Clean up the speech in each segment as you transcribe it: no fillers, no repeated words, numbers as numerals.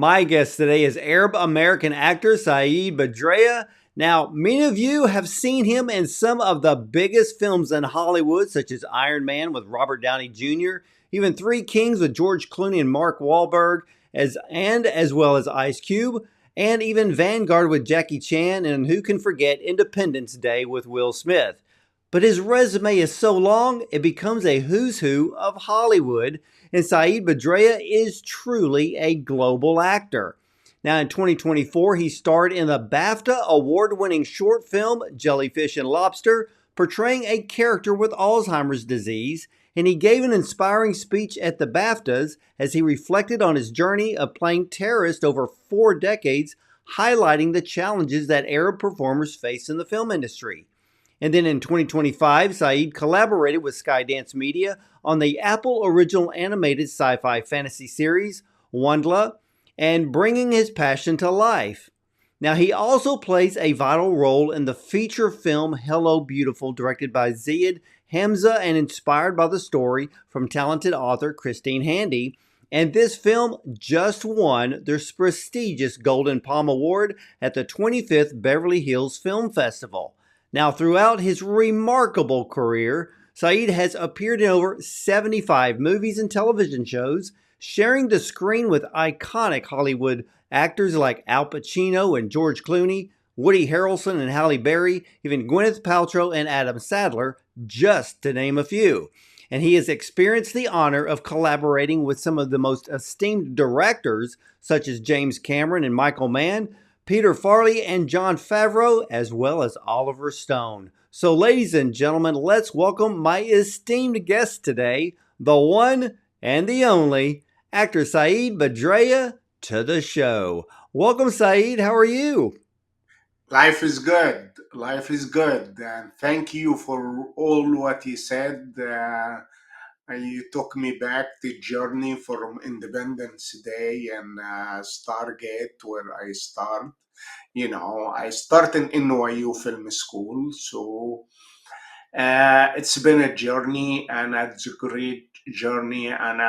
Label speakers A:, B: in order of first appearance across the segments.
A: My guest today is Arab American actor Sayed Badreya. Now, many of you have seen him in some of the biggest films in Hollywood, such as Iron Man with Robert Downey Jr., even Three Kings with George Clooney and Mark Wahlberg, as well as IceCube, and even Vanguard with Jackie Chan, and who can forget Independence Day with Will Smith. But his resume is so long, it becomes a who's who of Hollywood, and Sayed Badreya is truly a global actor. Now, in 2024, he starred in the BAFTA award-winning short film Jellyfish and Lobster, portraying a character with Alzheimer's disease, and he gave an inspiring speech at the BAFTAs as he reflected on his journey of playing terrorist over 4 decades, highlighting the challenges that Arab performers face in the film industry. And then in 2025, Sayed collaborated with Skydance Media on the Apple original animated sci-fi fantasy series, WondLa, and bringing his passion to life. Now, he also plays a vital role in the feature film Hello Beautiful, directed by Ziad Hamza and inspired by the story from talented author Christine Handy. And this film just won their prestigious Golden Palm Award at the 25th Beverly Hills Film Festival. Now, throughout his remarkable career, Sayed has appeared in over 75 movies and television shows, sharing the screen with iconic Hollywood actors like Al Pacino and George Clooney, Woody Harrelson and Halle Berry, even Gwyneth Paltrow and Adam Sandler, just to name a few. And he has experienced the honor of collaborating with some of the most esteemed directors, such as James Cameron and Michael Mann, Peter Farrelly and Jon Favreau, as well as Oliver Stone. So, ladies and gentlemen, let's welcome my esteemed guest today, the one and the only, actor Sayed Badreya, to the show. Welcome, Sayed. How are you?
B: Life is good. Life is good. And thank you for all what you said. You took me back the journey from Independence Day and Stargate, where I start. I started in NYU Film School. So it's been a journey, and it's a great journey. And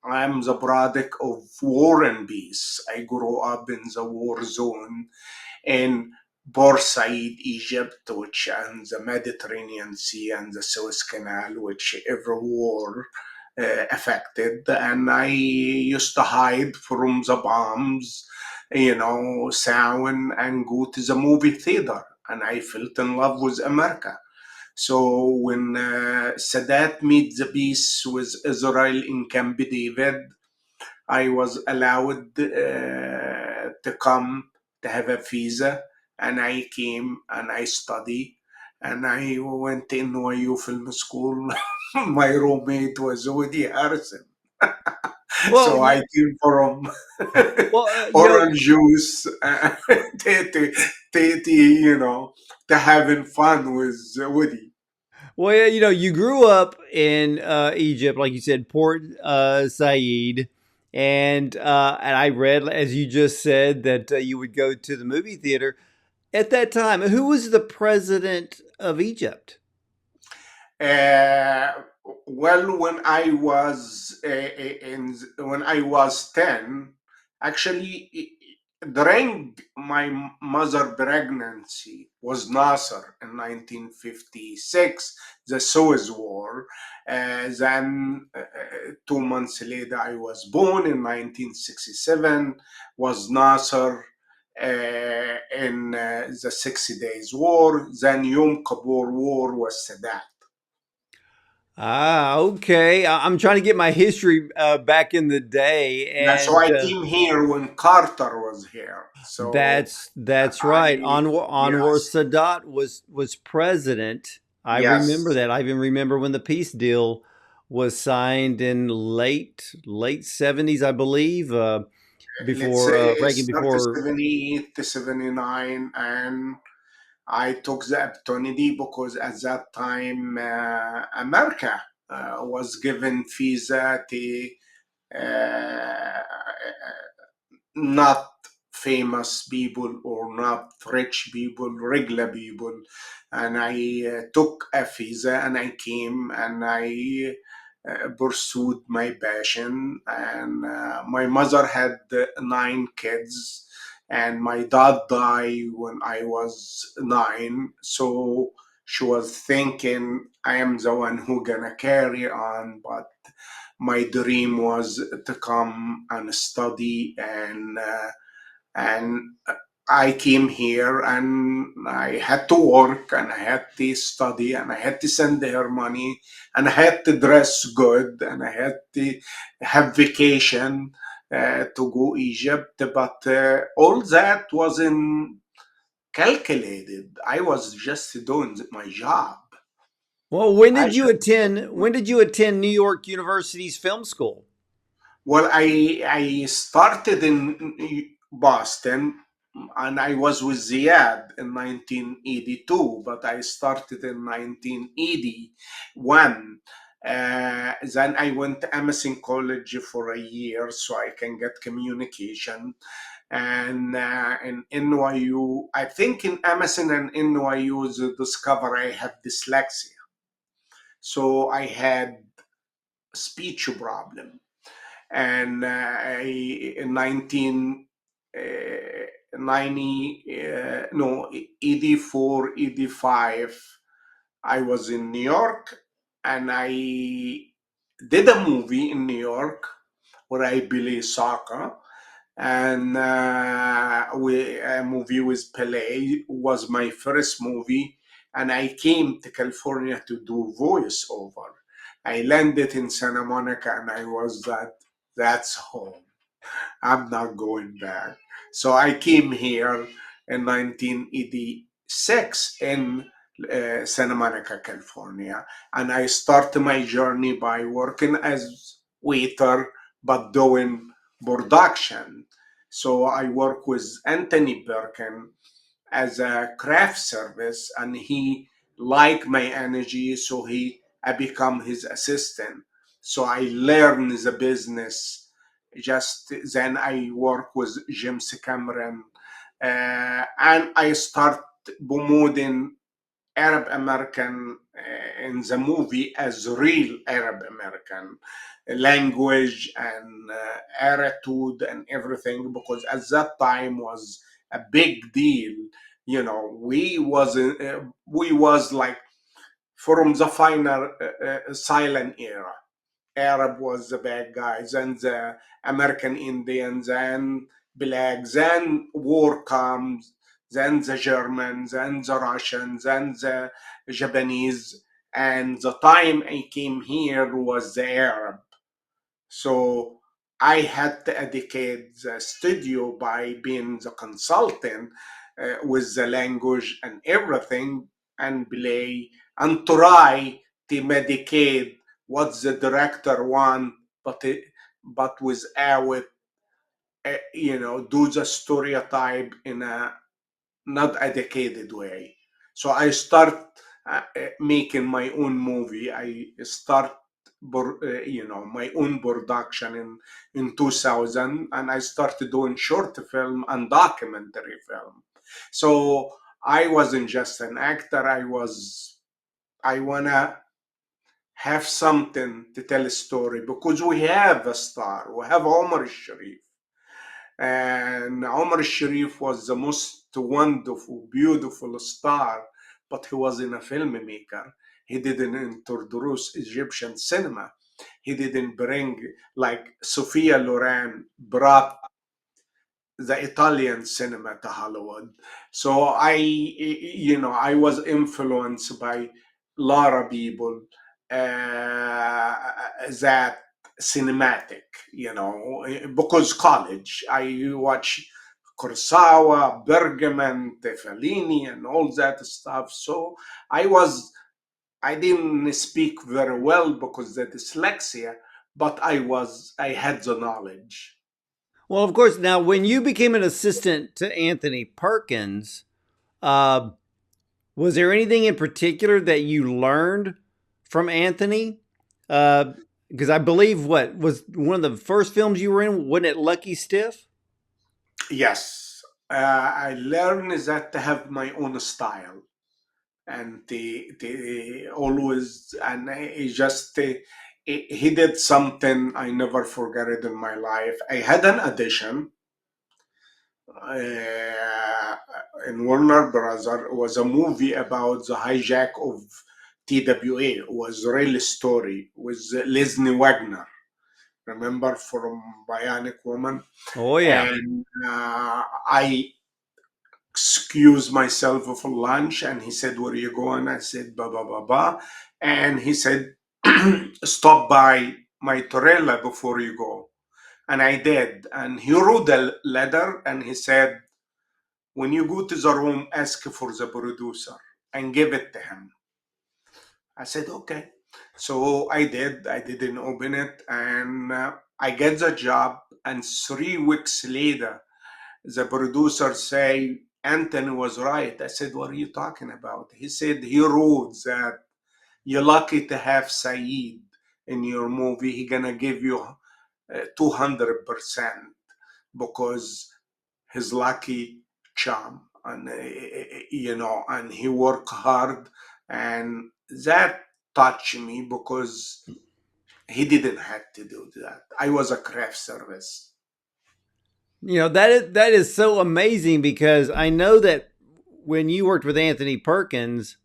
B: I'm the product of war and peace. I grew up in the war zone in Said, Egypt, which and the Mediterranean Sea and the Suez Canal, which every war affected. And I used to hide from the bombs, sound and go to the movie theater. And I fell in love with America. So when Sadat made the peace with Israel in Camp David, I was allowed to come to have a visa, and I came and I studied, and I went to NYU Film School. My roommate was Woody Harrison,
A: Well,
B: so I came from
A: well,
B: orange juice to having fun with Woody.
A: you grew up in Egypt, like you said, Port Said, and I read, as you just said, that you would go to the movie theater at that time. Who was the president of Egypt?
B: Uh, well, when I was 10, actually, during my mother pregnancy was Nasser in 1956, the Suez War. Then 2 months later, I was born in 1967. Was Nasser in the 6 Days War? Then Yom Kippur War was Sadat.
A: Ah, okay. I'm trying to get my history back in the day,
B: So I
A: and
B: came here when Carter was here. So
A: that's right.
B: I,
A: Anwar
B: yes,
A: Sadat was president. I remember
B: yes,
A: that. I even remember when the peace deal was signed in late 70s, I believe,
B: let's
A: before
B: say
A: Reagan.
B: started
A: Before
B: 78 to 79. And I took the opportunity because at that time America was given visa to uh, not famous people or not rich people, regular people. And I took a visa and I came and I pursued my passion. And my mother had 9 kids, and my dad died when I was 9. So she was thinking I am the one who gonna carry on, but my dream was to come and study, and I came here and I had to work and I had to study and I had to send her money and I had to dress good and I had to have vacation to go Egypt. But all that wasn't calculated. I was just doing my job.
A: Well,
B: I
A: when did you attend New York University's film school?
B: Well, I started in Boston, and I was with Ziad in 1982, but I started in 1981. Then I went to Emerson College for a year so I can get communication. And in NYU, I think in Emerson and NYU, they discover I have dyslexia. So I had speech problem, and in 1990, no, 84, 85, I was in New York, and I did a movie in New York where I play soccer. And a movie with Pele was my first movie, and I came to California to do voiceover. I landed in Santa Monica, and I was that's home. I'm not going back. So I came here in 1986 in Santa Monica, California, and I started my journey by working as waiter, but doing production. So I work with Anthony Birkin as a craft service, and he liked my energy, so he I become his assistant. So I learn the business. Just then I work with James Cameron, and I start promoting Arab American in the movie as real Arab American language and attitude and everything, because at that time was a big deal. We was like from the final silent era. Arab was the bad guys, and the American Indians and blacks. Then war comes, then the Germans and the Russians and the Japanese. And the time I came here was the Arab. So I had to educate the studio by being the consultant with the language and everything, and play and try to medicate what the director want, but without do the stereotype in a not educated way. So I start making my own movie. I start, my own production in 2000, and I started doing short film and documentary film. So I wasn't just an actor. I wanna have something to tell a story, because we have a star. We have Omar Sharif, and Omar Sharif was the most wonderful, beautiful star, but he wasn't a filmmaker. He didn't introduce Egyptian cinema. He didn't bring, like Sophia Loren brought the Italian cinema to Hollywood. So I was influenced by a lot of people that cinematic, because college, I watch Kurosawa, Bergman, Fellini, and all that stuff. So I didn't speak very well because the dyslexia, but I had the knowledge.
A: Well, of course. Now, when you became an assistant to Anthony Perkins, uh, was there anything in particular that you learned from Anthony? Because I believe what was one of the first films you were in, wasn't it Lucky Stiff?
B: Yes, I learned that to have my own style, and the always, and I just he did something I never forget it in my life. I had an audition in Warner Brother. It was a movie about the hijack of TWA. It was a real story with Leslie Wagner. Remember from Bionic Woman?
A: Oh yeah.
B: And I excused myself for lunch, and he said, "Where are you going?" I said, "Ba ba ba ba," and he said, "Stop by my trailer before you go." And I did. And he wrote a letter, and he said, "When you go to the room, ask for the producer and give it to him." I said, "Okay." So I did. I didn't open it, and I get the job. And 3 weeks later, the producer say, "Anthony was right." I said, "What are you talking about?" He said, "He wrote that you're lucky to have Sayed in your movie. He gonna give you 200% because his lucky charm, and and he worked hard." And that touched me because he didn't have to do that. I was a craft service.
A: That is so amazing because I know that when you worked with Anthony Perkins,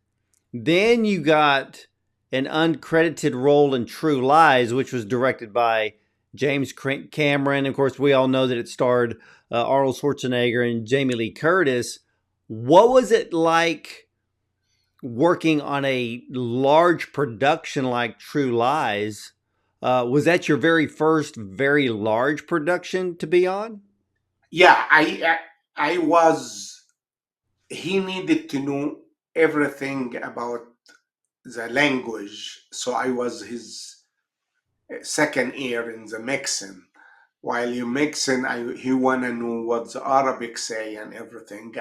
A: then you got an uncredited role in True Lies, which was directed by James Cameron. Of course, we all know that it starred Arnold Schwarzenegger and Jamie Lee Curtis. What was it like working on a large production like True Lies? Was that your very first, very large production to be on?
B: Yeah, I was. He needed to know everything about the language, so I was his second ear in the mixing. While you mixing, he wanna know what the Arabic say and everything.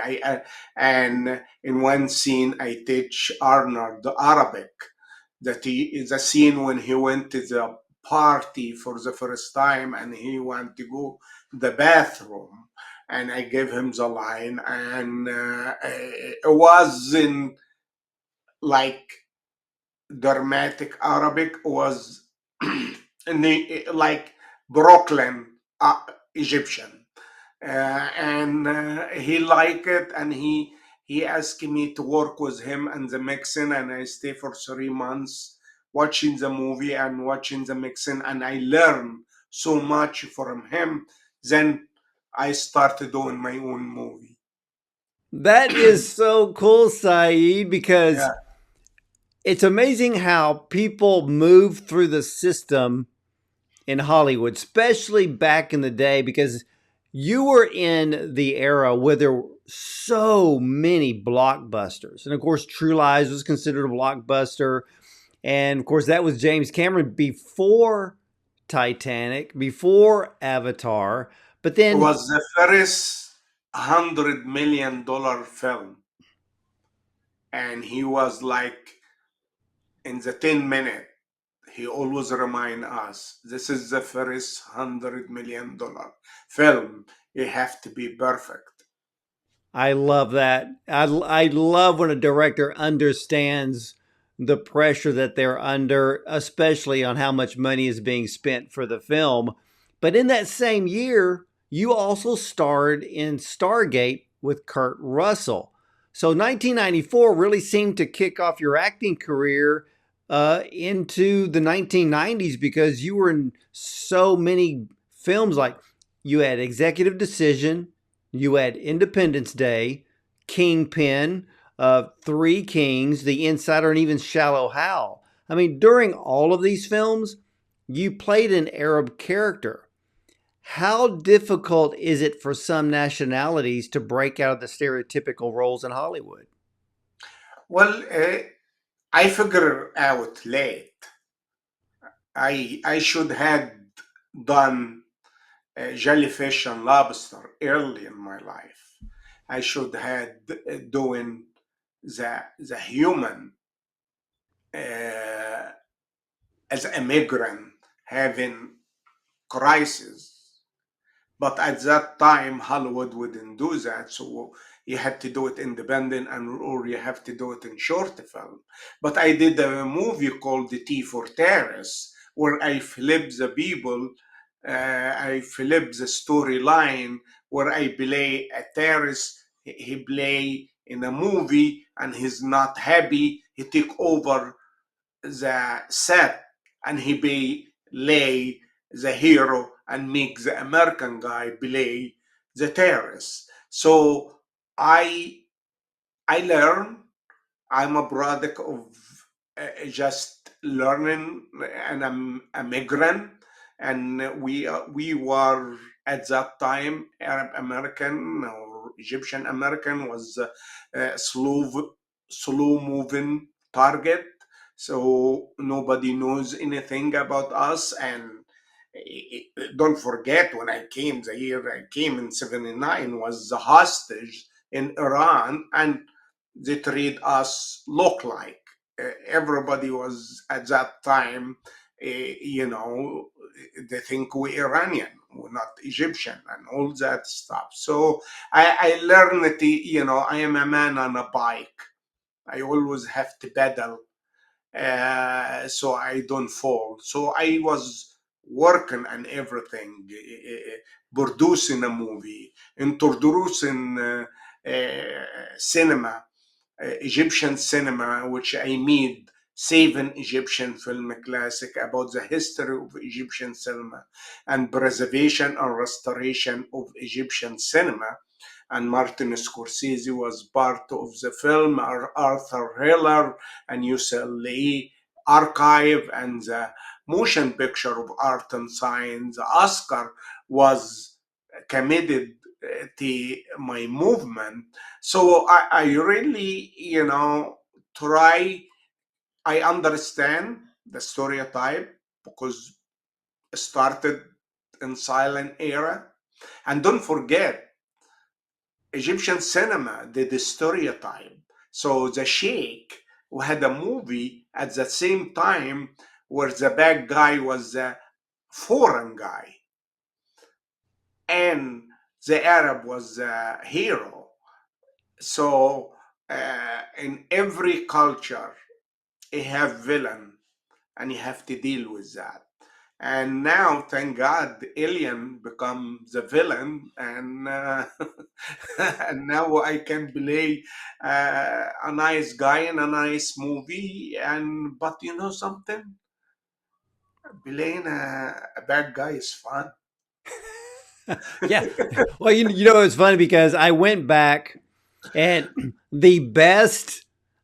B: And in one scene, I teach Arnold the Arabic. That he is a scene when he went to the party for the first time, and he wanted to go the bathroom, and I gave him the line, and it was in like dramatic Arabic, was in the like Brooklyn Egyptian, and he liked it, and he asked me to work with him and the mixing, and I stay for 3 months watching the movie and watching the mixing, and I learned so much from him. Then I started doing my own movie.
A: That is so cool, Saeed, because
B: Yeah.
A: it's amazing how people move through the system in Hollywood, especially back in the day, because you were in the era where there were so many blockbusters. And of course, True Lies was considered a blockbuster. And of course, that was James Cameron before Titanic, before Avatar. But
B: It
A: then
B: was the first $100 million film, and he was like in the 10 minute. He always remind us this is the first $100 million film. It have to be perfect.
A: I love that. I love when a director understands the pressure that they're under, especially on how much money is being spent for the film. But in that same year, you also starred in Stargate with Kurt Russell. So 1994 really seemed to kick off your acting career into the 1990s because you were in so many films. Like you had Executive Decision, you had Independence Day, Kingpin, Three Kings, The Insider, and even Shallow Hal. I mean, during all of these films, you played an Arab character. How difficult is it for some nationalities to break out of the stereotypical roles in Hollywood?
B: Well, I figured out late. I should have done Jellyfish and Lobster early in my life. I should have doing the human uh, as a migrant having crisis. But at that time, Hollywood wouldn't do that, so you had to do it independent, and or you have to do it in short film. But I did a movie called The T for Terrace, where I flip the people, I flip the storyline, where I play a terrorist. He play in a movie and he's not happy. He take over the set and he play the hero and make the American guy play the terrorist. So I I learn. I'm a product of just learning, and I'm a migrant. And we were at that time Arab American or Egyptian American was a slow moving target, so nobody knows anything about us. And don't forget, when I came, the year I came in '79 was the hostage in Iran, and they treat us look like. Everybody was at that time, they think we're Iranian, we're not Egyptian, and all that stuff. So I learned that, I am a man on a bike. I always have to pedal, so I don't fall. So I was working on everything, producing a movie, introducing cinema, Egyptian cinema, which I made 7 Egyptian film classic about the history of Egyptian cinema and preservation and restoration of Egyptian cinema. And Martin Scorsese was part of the film, Arthur Hiller and UCLA archive, and the motion picture of art and science. The Oscar was committed to my movement. So I really, try. I understand the stereotype because it started in silent era. And don't forget, Egyptian cinema did the stereotype. So the Sheikh, who had a movie at the same time where the bad guy was a foreign guy and the Arab was a hero. So in every culture, you have villain and you have to deal with that. And now, thank God, the alien become the villain, and and now I can play a nice guy in a nice movie. And but you know something, playing a bad guy is fun.
A: Yeah. Well, it's funny because I went back and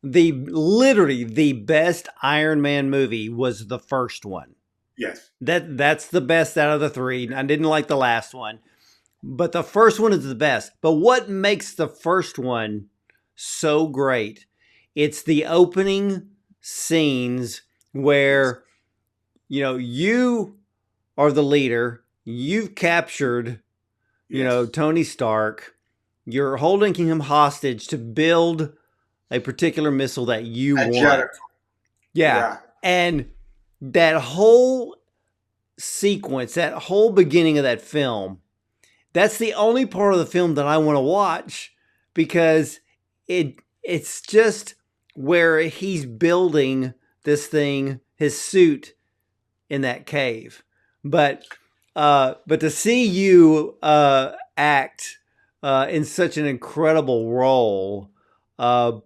A: literally the best Iron Man movie was the first one.
B: Yes,
A: That's the best out of the three. I didn't like the last one, but the first one is the best. But what makes the first one so great? It's the opening scenes
B: yes,
A: where you are the leader. You've captured
B: yes.
A: Tony Stark. You're holding him hostage to build a particular missile that you
B: At
A: want.
B: Jericho,
A: Yeah.
B: yeah,
A: And that whole sequence, that whole beginning of that film, that's the only part of the film that I want to watch because it's just where he's building this thing, his suit in that cave. But to see you act in such an incredible role, uh,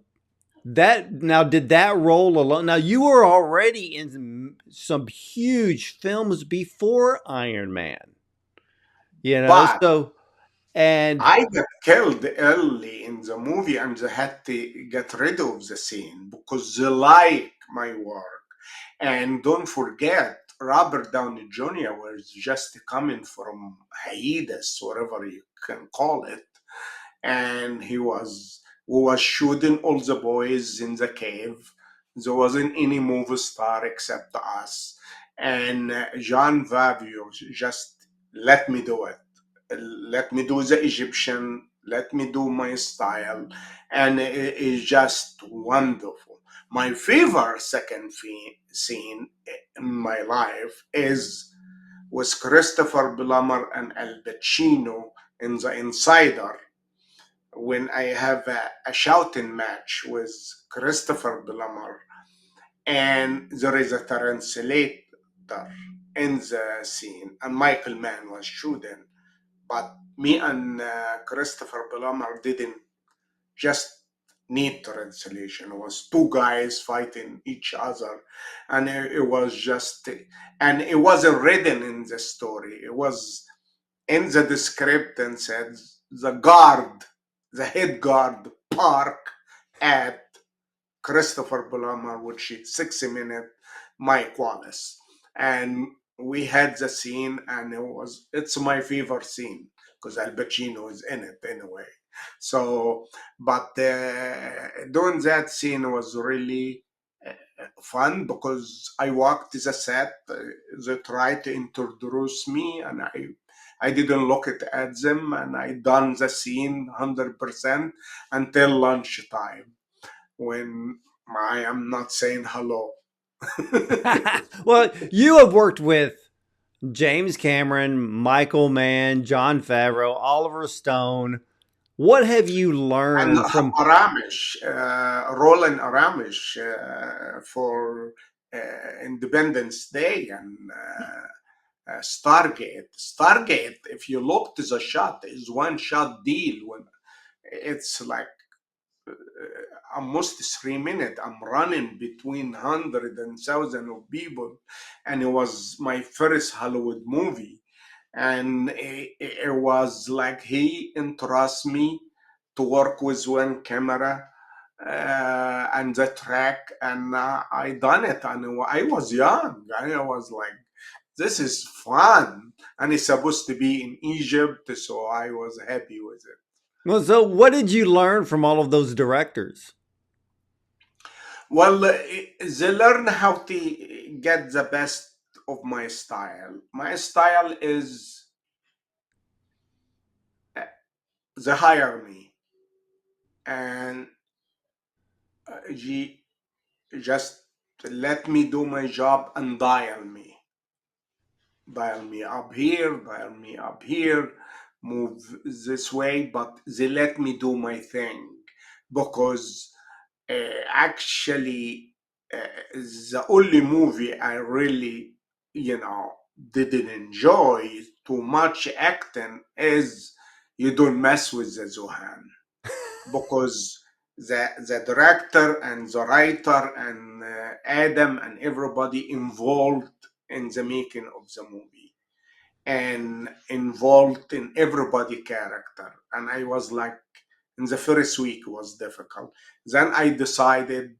A: that now did that role alone. Now you were already in some huge films before Iron Man,
B: but
A: So and
B: I got killed early in the movie, and they had to get rid of the scene because they like my work. And don't forget, Robert Downey Jr. was just coming from hiatus, whatever you can call it, and he was shooting all the boys in the cave. There wasn't any movie star except us, and John Favreau just let me do it. Let me do the Egyptian. Let me do my style, and it is just wonderful. My favorite second scene in my life is with Christopher Plummer and Al Pacino in The Insider, when I have a shouting match with Christopher Plummer, and there is a translate. in the scene, and Michael Mann was shooting. But me and Christopher Plummer didn't just need translation. It was two guys fighting each other, and it was just, and it wasn't written in the story. It was in the description said the guard, the head guard, park at Christopher Plummer, which is 60 minute Mike Wallace. And we had the scene, and it's my favorite scene because Al Pacino is in it anyway. So, but doing that scene was really fun because I walked the set. They tried to introduce me, and I didn't look at them, and I done the scene 100% until lunchtime when I am not saying hello.
A: Well, you have worked with James Cameron, Michael Mann, John Favreau, Oliver Stone. What have you
B: And
A: learned from?
B: Aramish, Roland Aramish for Independence Day and Stargate. Stargate, if you look to the shot, is one shot deal. When it's like almost 3 minutes, I'm running between hundred and thousand of people, and it was my first Hollywood movie, and it was like he entrusts me to work with one camera and the track, and I done it, and I was young. I was like, this is fun, and it's supposed to be in Egypt, so I was happy with it.
A: Well, so what did you learn from all of those directors?
B: Well, they learn how to get the best of my style. My style is they hire me and he just let me do my job and dial me up here, dial me up here, move this way, but they let me do my thing because actually the only movie I really, you know, didn't enjoy too much acting is You Don't Mess with the Zohan, because the director and the writer and Adam and everybody involved in the making of the movie and involved in everybody character, and I was like, in the first week was difficult. Then I decided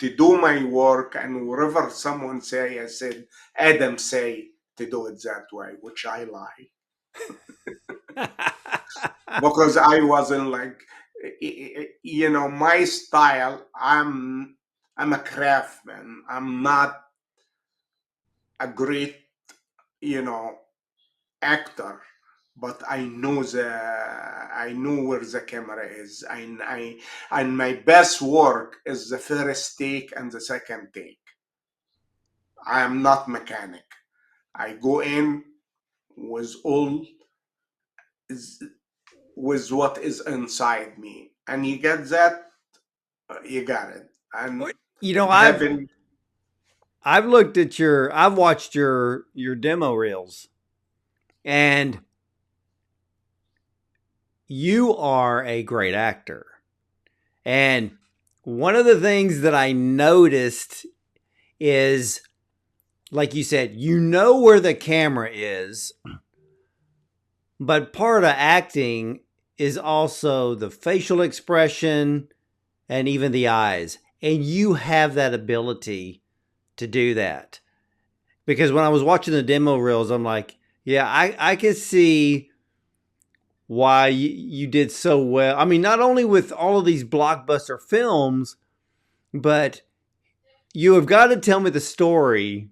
B: to do my work, and wherever someone say, I said, Adam say to do it that way, which I lie because I wasn't like, my style. I'm a craftsman. I'm not a great, you know, actor, but I know where the camera is. And my best work is the first take and the second take. I am not mechanic. I go in with all is with what is inside me, and you get that, you got it. And
A: You know,
B: having
A: I've looked at I've watched your demo reels, and you are a great actor. And one of the things that I noticed is, like you said, you know where the camera is, but part of acting is also the facial expression and even the eyes. And you have that ability to do that. Because when I was watching the demo reels, I'm like, yeah, I can see why you did so well. I mean, not only with all of these blockbuster films, but you have got to tell me the story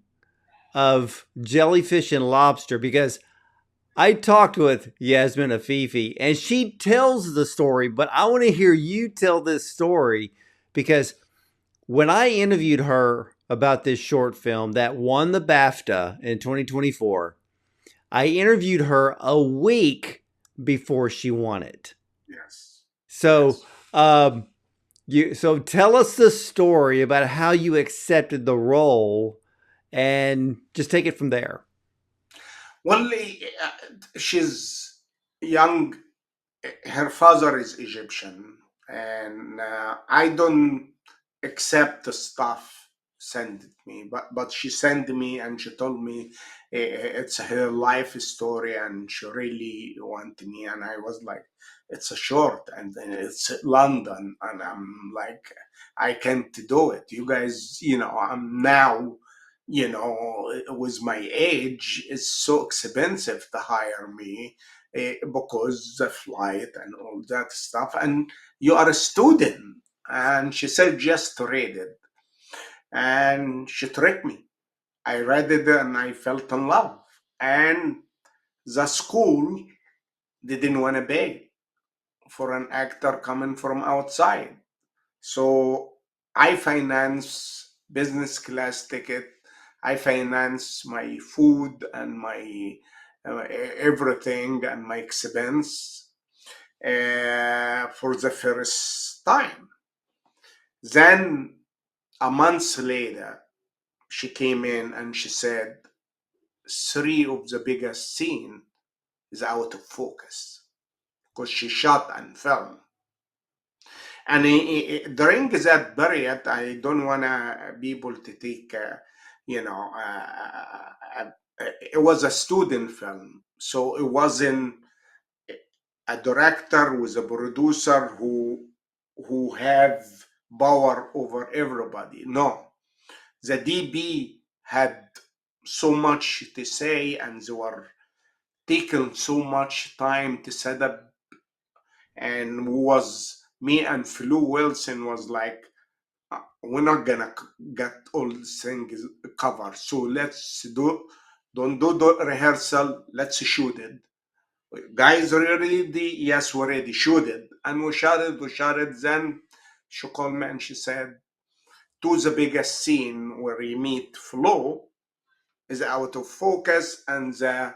A: of Jellyfish and Lobster, because I talked with Yasmin Afifi and she tells the story, but I want to hear you tell this story because when I interviewed her about this short film that won the BAFTA in 2024, I interviewed her a week before she won it.
B: yes,
A: So,
B: yes.
A: so tell us the story about how you accepted the role and just take it from there.
B: Well, she's young. Her father is Egyptian, and I don't accept the stuff sent me, but she sent me and she told me it's her life story, and she really wanted me, and I was like, it's a short, and then it's London, and I'm like, I can't do it. You guys, I'm now. With my age, it's so expensive to hire me because the flight and all that stuff, and you are a student. And she said just to read it, and she tricked me. I read it and I felt in love, and the school didn't want to pay for an actor coming from outside, so I finance business class ticket, I finance my food and my everything and my expense for the first time. Then a month later, she came in and she said, three of the biggest scene is out of focus because she shot and filmed. And during that period, I don't want people to take, it was a student film. So it wasn't a director with a producer who have power over everybody. No, the DB had so much to say, and they were taking so much time to set up. And was me and Flu Wilson was like, we're not gonna get all these things covered. So let's don't do the rehearsal. Let's shoot it. Guys, ready? Yes, we're ready. Shoot it. And we shot it. We shot it. Then she called me and she said, "To the biggest scene where you meet Flo is out of focus, and the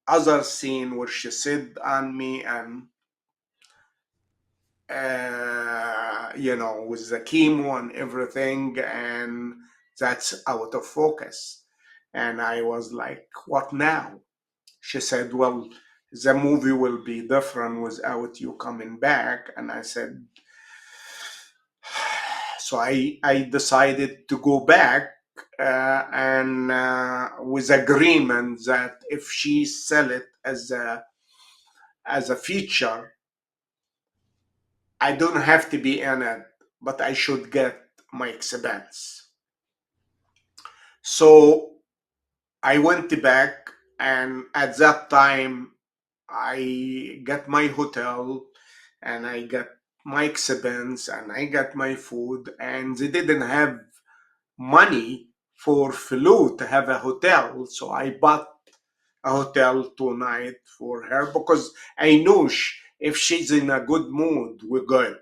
B: other scene where she said on me and with the chemo and everything, and that's out of focus." And I was like, what now? She said, well, the movie will be different without you coming back. And I said, so I decided to go back, and with agreement that if she sell it as a feature, I don't have to be in it, but I should get my expense. So I went back, and at that time, I got my hotel, and I got my expense, and I got my food, and they didn't have money for Flu to have a hotel, so I bought a hotel tonight for her because I know if she's in a good mood, we're good.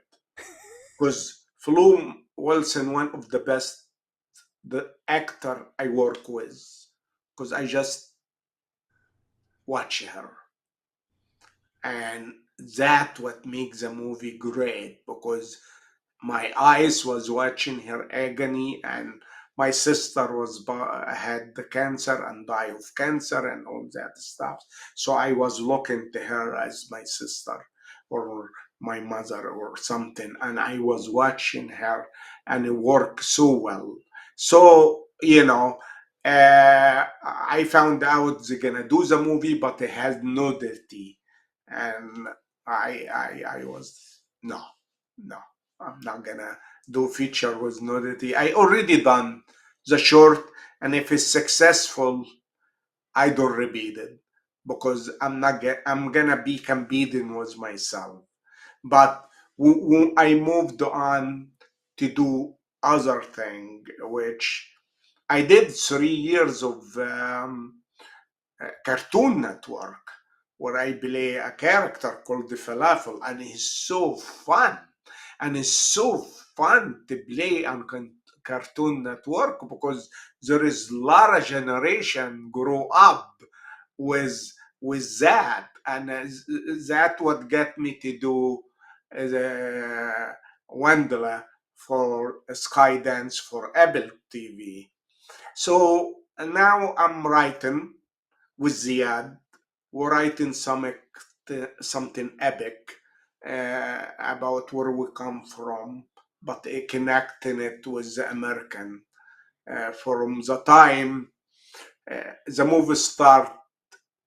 B: Because Flu Wilson, one of the best the actor I work with, because I just watch her, and that what makes the movie great, because my eyes was watching her agony, and my sister had the cancer and died of cancer and all that stuff, so I was looking to her as my sister or my mother or something, and I was watching her, and it worked so well. So I found out they're gonna do the movie, but it had nudity, and I was no, no, I'm not gonna do feature with nudity. I already done the short, and if it's successful, I don't repeat it because I'm gonna be competing with myself. But I moved on to do other thing, which I did 3 years of Cartoon Network, where I play a character called the Falafel, and he's so fun. And it's so fun to play on Cartoon Network because there is a lot of generation grow up with that, and that what got me to do the WondLa for Skydance for Apple TV. So now I'm writing with Ziad. We're writing something epic about where we come from, but connecting it with the American. From the time the movie start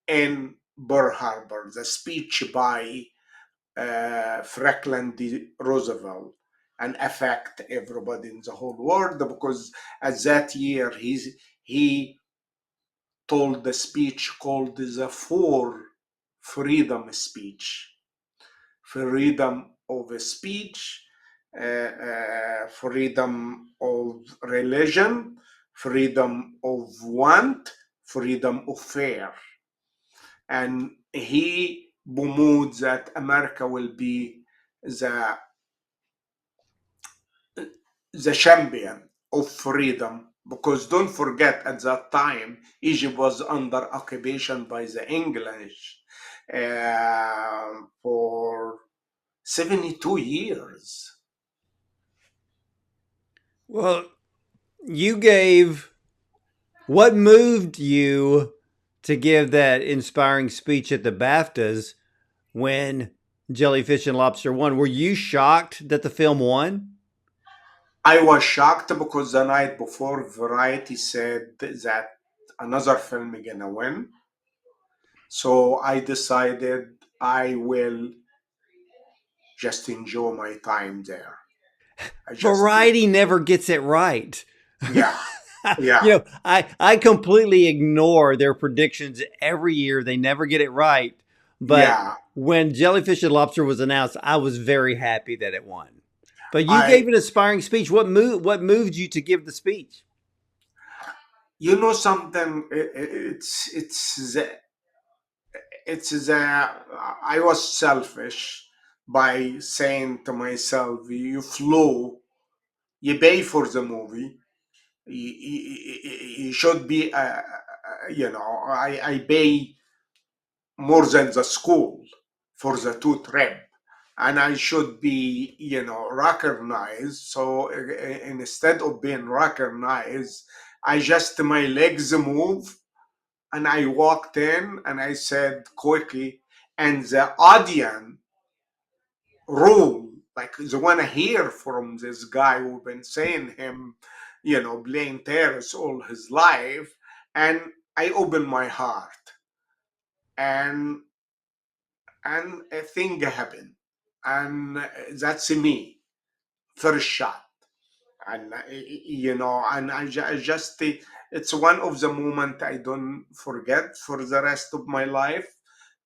B: in Pearl Harbor, the speech by Franklin D. Roosevelt and affect everybody in the whole world because at that year he told the speech called the Four Freedom Speech. Freedom of speech, freedom of religion, freedom of want, freedom of fear. And he promotes that America will be the the champion of freedom because don't forget at that time Egypt was under occupation by the English for 72 years.
A: Well, you gave what moved you to give that inspiring speech at the BAFTAs when Jellyfish and Lobster won? Were you shocked that the film won?
B: I was shocked because the night before Variety said that another film is gonna win. So I decided I will just enjoy my time there. I just
A: Variety never gets it right.
B: yeah, yeah,
A: I completely ignore their predictions every year. They never get it right. But
B: yeah.
A: when Jellyfish and Lobster was announced, I was very happy that it won. But you
B: I
A: gave an inspiring speech. What moved you to give the speech?
B: you know something it's the I was selfish by saying to myself you flew, you pay for the movie, you should be I pay more than the school for the two trip and I should be recognized. So instead of being recognized, I just my legs move and I walked in and I said quickly, and the audience room, like they want to hear from this guy who been saying him, playing terrorists all his life. And I opened my heart and a thing happened. And that's me, first shot. And and I just it's one of the moment I don't forget for the rest of my life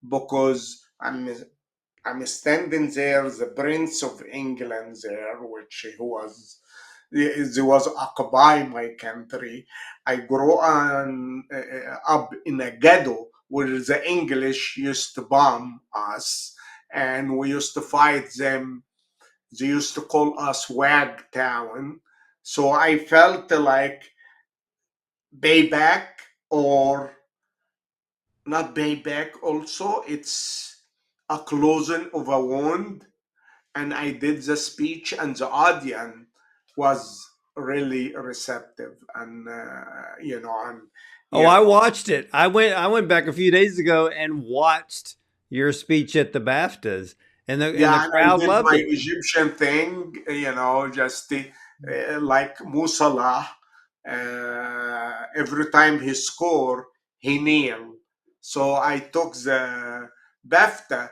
B: because I'm standing there, the Prince of England there, which he was occupy my country. I grew up in a ghetto where the English used to bomb us, and we used to fight them. They used to call us Wag Town. So I felt like payback or not payback. Also, it's a closing of a wound, and I did the speech, and the audience was really receptive, and and
A: Oh,
B: you
A: I
B: know,
A: watched it. I went back a few days ago and watched your speech at the BAFTAs, and the
B: yeah, and I
A: crowd
B: did
A: loved
B: my
A: it.
B: Egyptian thing, just like Musala. Every time he scored, he nailed. So I took the BAFTA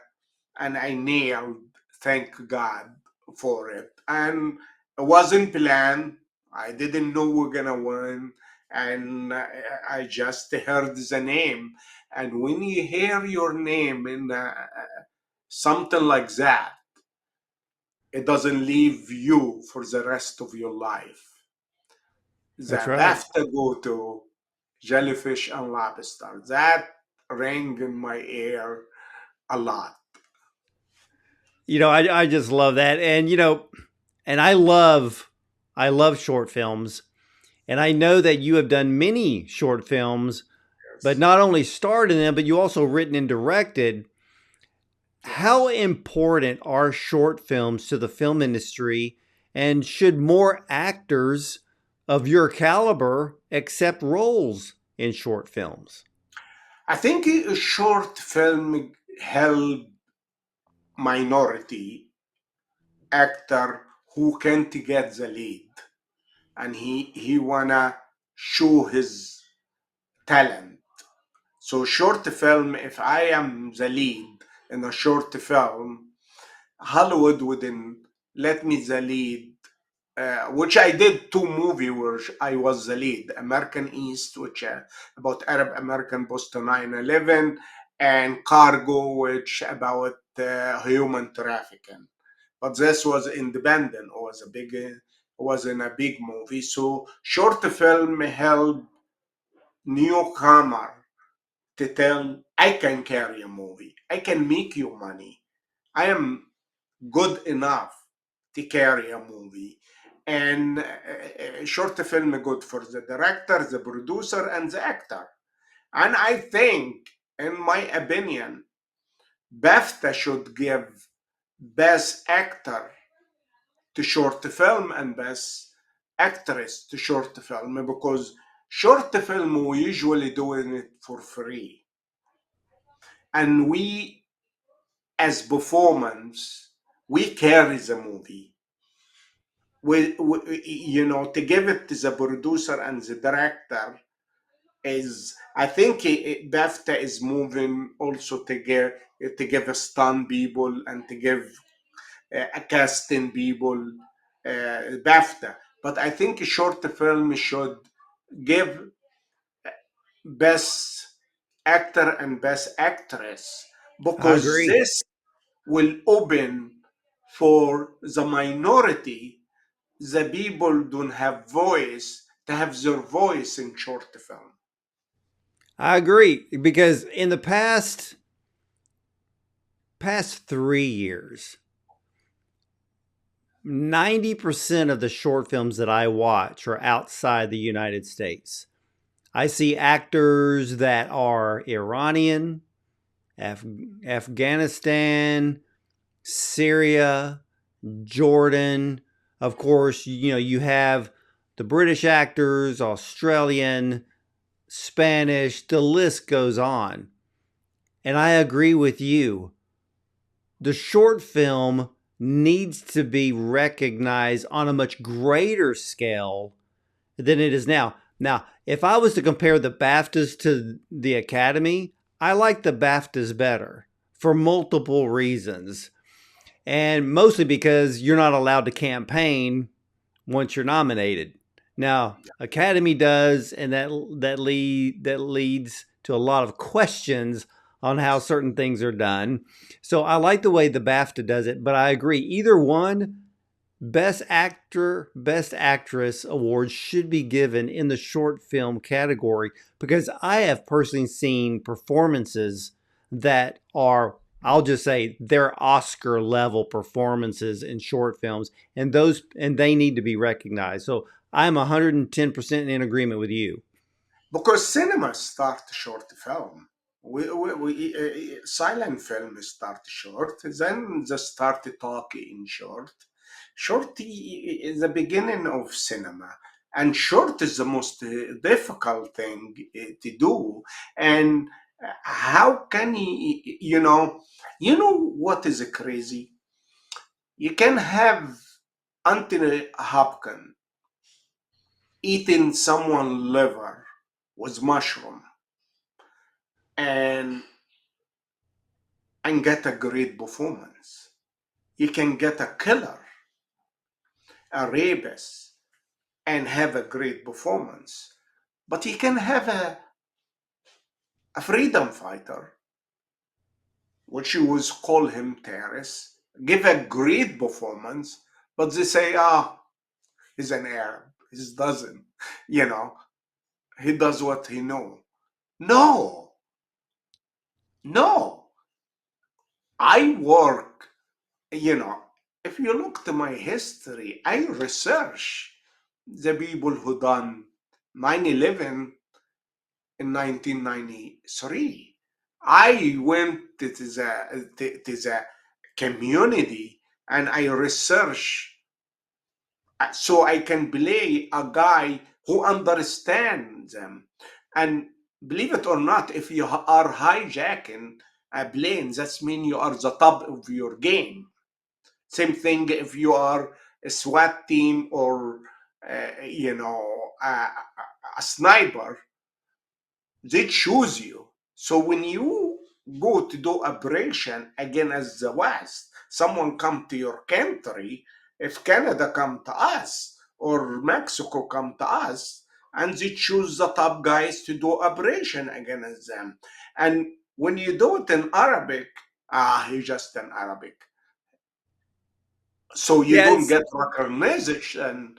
B: and I nailed. Thank God for it. And it wasn't planned. I didn't know we're gonna win, and I just heard the name. And when you hear your name in something like that, it doesn't leave you for the rest of your life.
A: That's
B: The
A: right.
B: BAFTA go to Jellyfish and Lobster. That rang in my ear a lot.
A: I just love that, and I love short films, and I know that you have done many short films, but
B: Yes.
A: not only starred in them, but you also written and directed. How
B: Yes.
A: important are short films to the film industry, and should more actors of your caliber accept roles in short films?
B: I think a short film help minority actor who can't get the lead, and he wanna show his talent. So short film, if I am the lead in a short film, Hollywood wouldn't let me the lead, which I did two movie where I was the lead. American East, which about Arab American post 9/11, and Cargo, which about human trafficking. But this was independent. It was a big, was in a big movie. So short film help newcomer to tell I can carry a movie. I can make you money. I am good enough to carry a movie. And short film good for the director, the producer, and the actor. And I think, in my opinion, BAFTA should give best actor to short film and best actress to short film, because short film we usually doing it for free, and we as performance we carry the movie. To give it to the producer and the director is, I think BAFTA is moving also to give a stunt people and to give a casting people BAFTA. But I think a short film should give best actor and best actress,
A: I
B: because
A: agree.
B: this will open for the minority, the people don't have voice, to have their voice in short film.
A: I agree because in the past 3 years, 90% of the short films that I watch are outside the United States. I see actors that are Iranian, Af- Afghanistan, Syria, Jordan. Of course, you have the British actors, Australian, Spanish, the list goes on. And I agree with you. The short film needs to be recognized on a much greater scale than it is now. Now, if I was to compare the BAFTAs to the Academy, I like the BAFTAs better for multiple reasons. And mostly because you're not allowed to campaign once you're nominated. Now, Academy does, and that leads to a lot of questions on how certain things are done. So I like the way the BAFTA does it, but I agree either one, Best Actor, Best Actress awards should be given in the short film category because I have personally seen performances that are, I'll just say, they're Oscar level performances in short films, and they need to be recognized. So I'm 110% in agreement with you.
B: Because cinema start short film. Silent film start short, then they start talking in short. Short is the beginning of cinema, and short is the most difficult thing to do. And how can you know what is crazy? You can have Anthony Hopkins eating someone liver with mushroom and get a great performance. You can get a killer, a rapist, and have a great performance. But you can have a freedom fighter, which you would call him terrorist, give a great performance, but they say, he's an Arab. He doesn't, you know, he does what he know. No, no. I work, you know, if you look to my history, I research the people who done 9/11 in 1993. I went to the community and I researched so I can play a guy who understands them. And believe it or not, if you are hijacking a plane, that's mean you are the top of your game. Same thing if you are a SWAT team or a sniper, they choose you. So when you go to do operation again as the West, someone come to your country, if Canada come to us or Mexico come to us, and they choose the top guys to do operation against them. And when you do it in Arabic, he's just in Arabic. So you don't
A: Yes.
B: get recognition,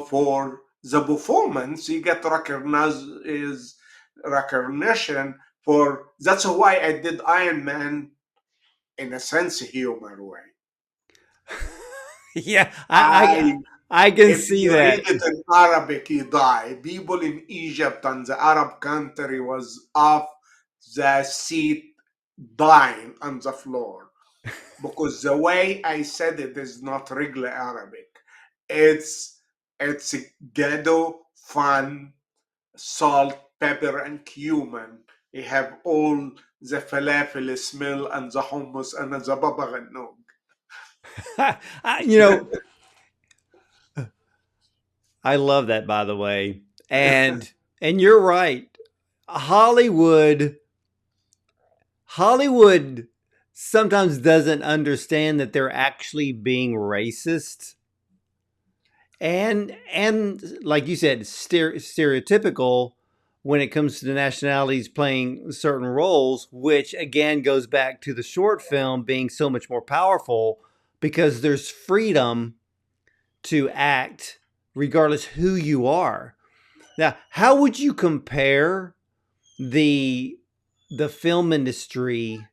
B: for the performance. You get recognition for. That's why I did Iron Man in a sense humor way.
A: Yeah,
B: I
A: I can
B: If
A: see
B: you read
A: that.
B: it in Arabic, you die. People in Egypt and the Arab country was off the seat, dying on the floor, because the way I said it is not regular Arabic. It's it's ghetto, fun, salt, pepper, and cumin. You have all the falafel smell and the hummus and the baba ghanouг.
A: You know, I love that, by the way. And you're right. Hollywood Hollywood sometimes doesn't understand that they're actually being racist and like you said, stereotypical when it comes to the nationalities playing certain roles, which again goes back to the short film being so much more powerful because there's freedom to act regardless who you are. Now, how would you compare the the film industry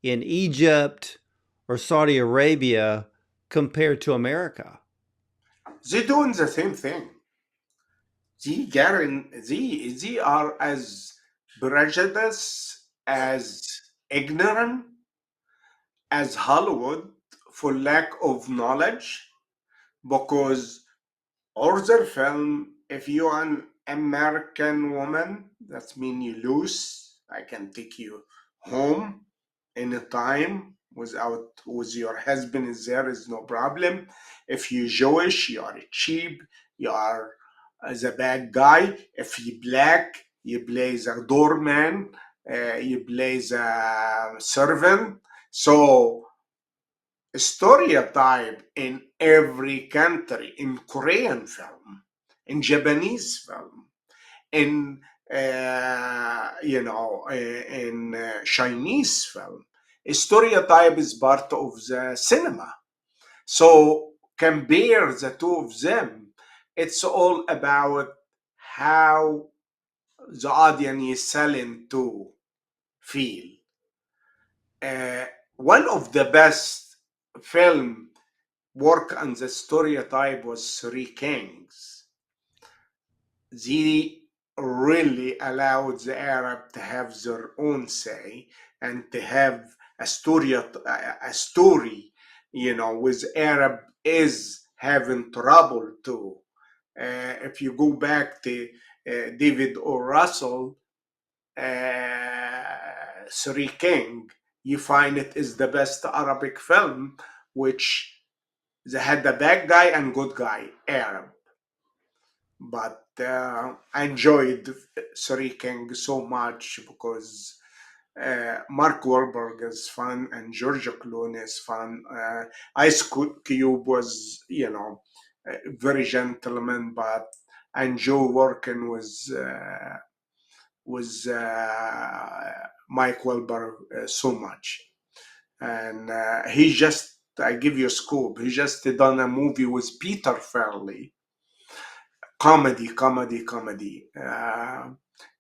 A: in Egypt or Saudi Arabia compared to America?
B: They doing the same thing. They are as prejudiced, as ignorant as Hollywood for lack of knowledge, because other film, if you're an American woman, that mean you lose. I can take you home anytime without with your husband is there is no problem. If you Jewish, you are cheap, you are the bad guy. If you black, you play the doorman, you play the servant. So stereotype in every country, in Korean film, in Japanese film, in in Chinese film. Stereotype is part of the cinema. So compare the two of them. It's all about how the audience is selling to feel. Uh, One of the best film work on the stereotype was Three Kings. They really allowed the Arab to have their own say and to have a story, with Arab is having trouble too. If you go back to David O. Russell, Three King, you find it is the best Arabic film, which they had the bad guy and good guy, Arab. But I enjoyed Three King so much because Mark Wahlberg is fun and George Clooney is fun. Ice Cube was, very gentleman, but I enjoy working with Mike Wahlberg so much. And he just, I give you a scoop, he just done a movie with Peter Farley, comedy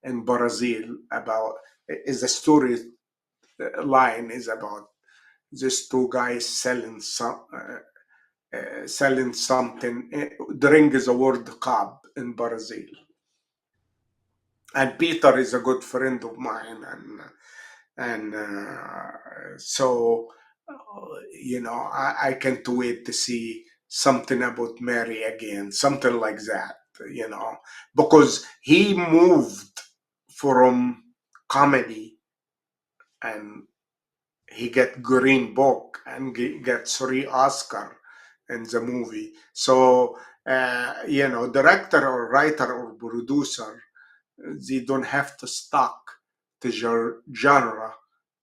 B: in Brazil about, is a story line is about these two guys selling something during the World Cup in Brazil. And Peter is a good friend of mine, and so I can't wait to see something about Mary again, something like that, you know, because he moved from comedy, and he get Green Book and get 3 Oscar in the movie. So you know, director or writer or producer, they don't have to stuck to genre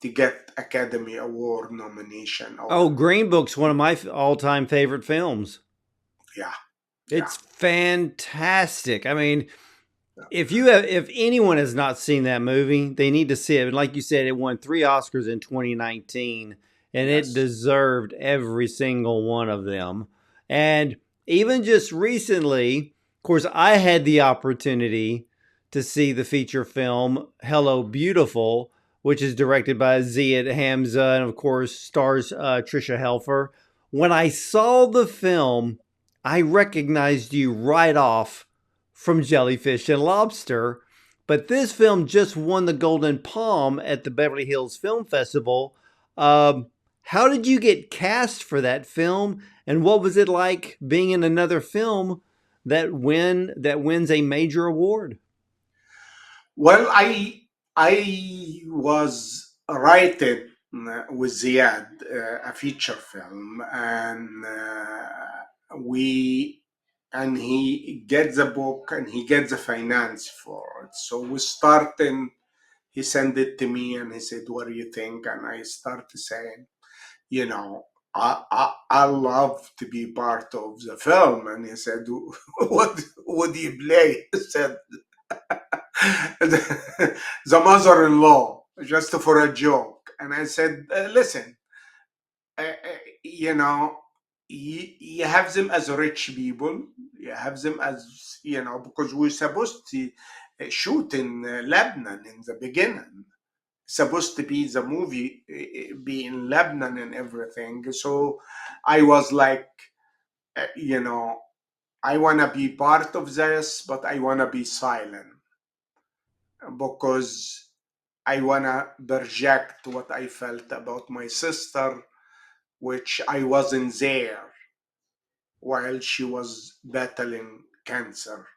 B: to get Academy Award nomination or
A: Oh, Green Book's one of my all-time favorite films.
B: yeah, yeah,
A: It's fantastic. I mean,
B: yeah,
A: if anyone has not seen that movie, they need to see it. And like you said, it won 3 Oscars in 2019, and it
B: yes.
A: deserved every single one of them. And even just recently, of course, I had the opportunity to see the feature film Hello Beautiful, which is directed by Ziad Hamza and of course stars Trisha Helfer. When I saw the film, I recognized you right off from Jellyfish and Lobster. But this film just won the Golden Palm at the Beverly Hills Film Festival. Um, how did you get cast for that film, and what was it like being in another film that wins a major award?
B: Well, I was writing with Ziad a feature film, and we and he gets the book and he gets the finance for it. So we starting. He sent it to me and he said, "What do you think?" And I started saying, you know, I love to be part of the film. And he said, what do you play? I said, the mother-in-law, just for a joke. And I said, listen, you know, you have them as rich people. You have them as, you know, because we're supposed to shoot in Lebanon in the beginning. Supposed to be the movie be in Lebanon and everything. So I was like, you know, I want to be part of this, but I want to be silent because I want to project what I felt about my sister, which I wasn't there while she was battling cancer.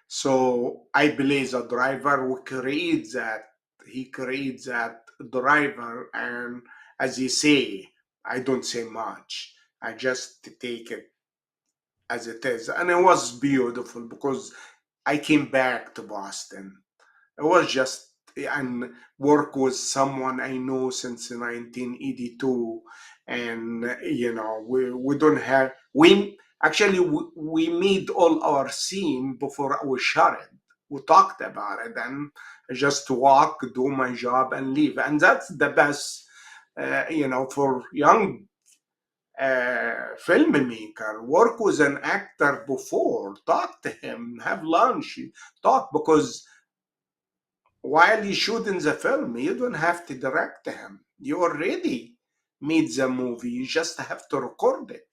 B: So I believe the driver who creates that, he creates that driver, and as you say, I don't say much. I just take it as it is, and it was beautiful because I came back to Boston. It was just and work with someone I know since 1982, and you know we don't have we actually we made all our scene before we shot it. We talked about it and just walk, do my job, and leave, and that's the best. You know, for young filmmaker, work with an actor before, talk to him, have lunch, talk because while you shoot in the film, you don't have to direct him. You already made the movie. You just have to record it.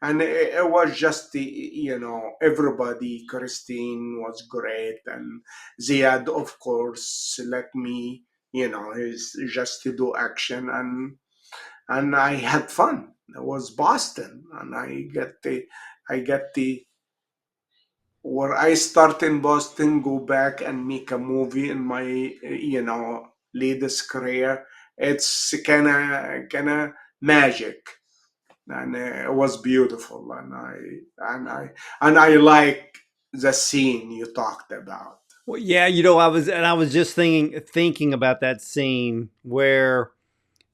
B: And it was just, you know, everybody. Christine was great. And Ziad, of course, let me, you know, is just to do action. And I had fun. It was Boston. And I get the where I start in Boston, go back and make a movie in my, you know, latest career. It's kind of magic, and it was beautiful, and I like the scene you talked about.
A: Well, yeah, I was just thinking about that scene where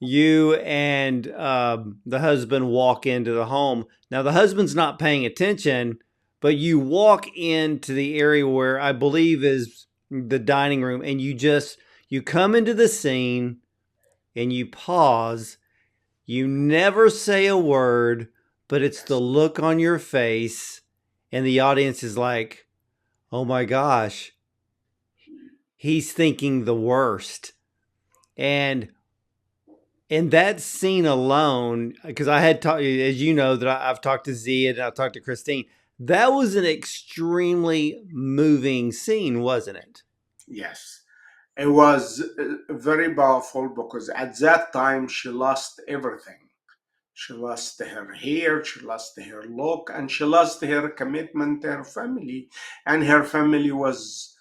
A: you and the husband walk into the home. Now the husband's not paying attention, but you walk into the area where I believe is the dining room, and you come into the scene and you pause. You never say a word, but it's the
B: Yes,
A: look on your face, and the audience is like, "Oh my gosh, he's thinking the worst." And in that scene alone, because I had talked, as you know, that I've talked to Zia and I've talked to Christine, that was an extremely moving scene, wasn't it?
B: yes. It was very powerful because at that time she lost everything. She lost her hair, she lost her look, and she lost her commitment to her family. And her family was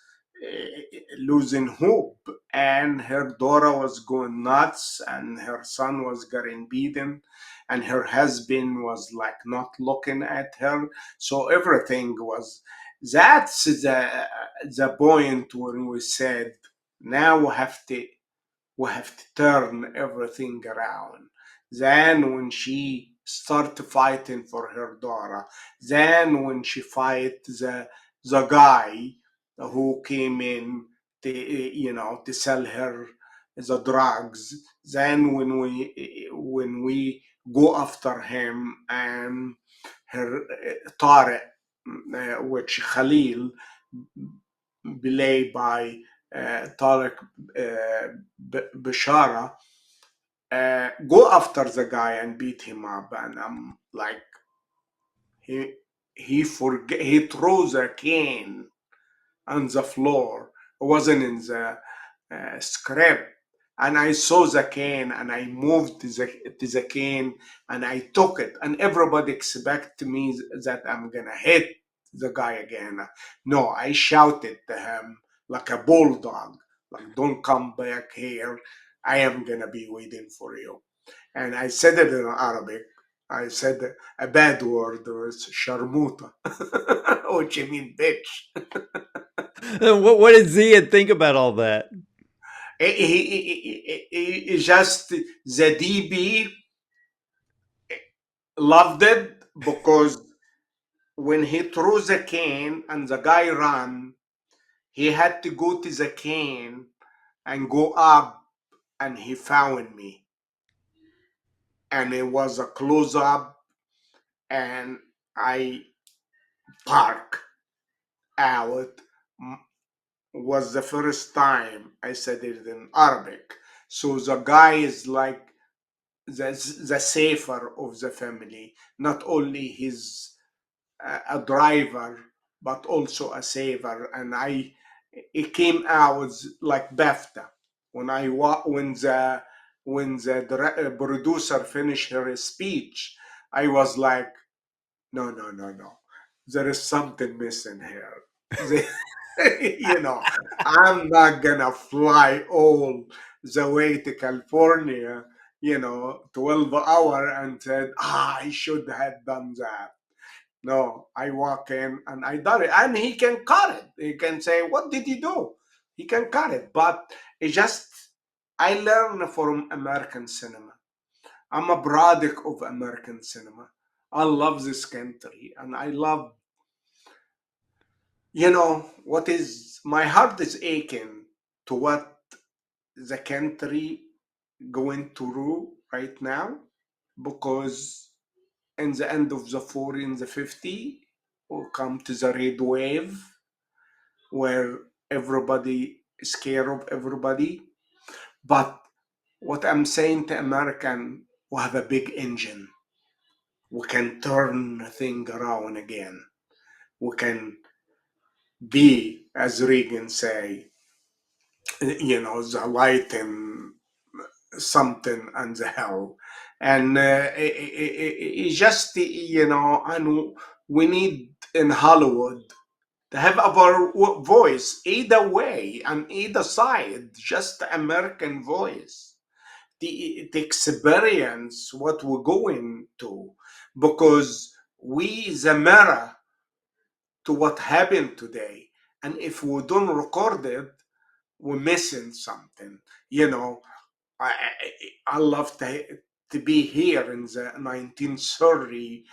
B: losing hope. And her daughter was going nuts, and her son was getting beaten, and her husband was like not looking at her. So everything was. That's the point when we said now we have to turn everything around. Then when she started fighting for her daughter, then when she fight the guy who came in to to sell her the drugs, then when we go after him and her Tariq, which Khalil, played by Tariq Bashara, go after the guy and beat him up, and I'm like, he he throws a cane on the floor. It wasn't in the script, and I saw the cane and I moved to the cane and I took it, and everybody expect me that I'm gonna hit the guy again. No, I shouted to him like a bulldog, like, don't come back here, I am gonna be waiting for you. And I said it in Arabic. I said a bad word, was sharmuta, which I mean bitch.
A: What did Zia think about all that?
B: He just the DB loved it because when he threw the cane and the guy ran, he had to go to the cane and go up, and he found me, and it was a close up, and I park out. Was the first time I said it in Arabic. So the guy is like the safer of the family, not only his a driver but also a saver. And it came out like BAFTA when when the producer finished her speech. I was like, no, no, no, no. There is something missing here. The- I'm not gonna fly all the way to California, 12 hour and said, I should have done that. No, I walk in and I done it. And he can cut it. He can say, what did you do? He can cut it. But it just, I learned from American cinema. I'm a product of American cinema. I love this country and I love, what is, my heart is aching to what the country going through right now, because in the end of the 40 and the 50 will come to the red wave where everybody is scared of everybody. But what I'm saying to American, we have a big engine. We can turn the thing around again. We can be, as Reagan say, the light in something and the hell. And it just, and we need in Hollywood to have our voice either way and either side, just American voice. The experience what we're going to, because we the mirror to what happened today. And if we don't record it, we're missing something. You know, I love to be here in the 1930,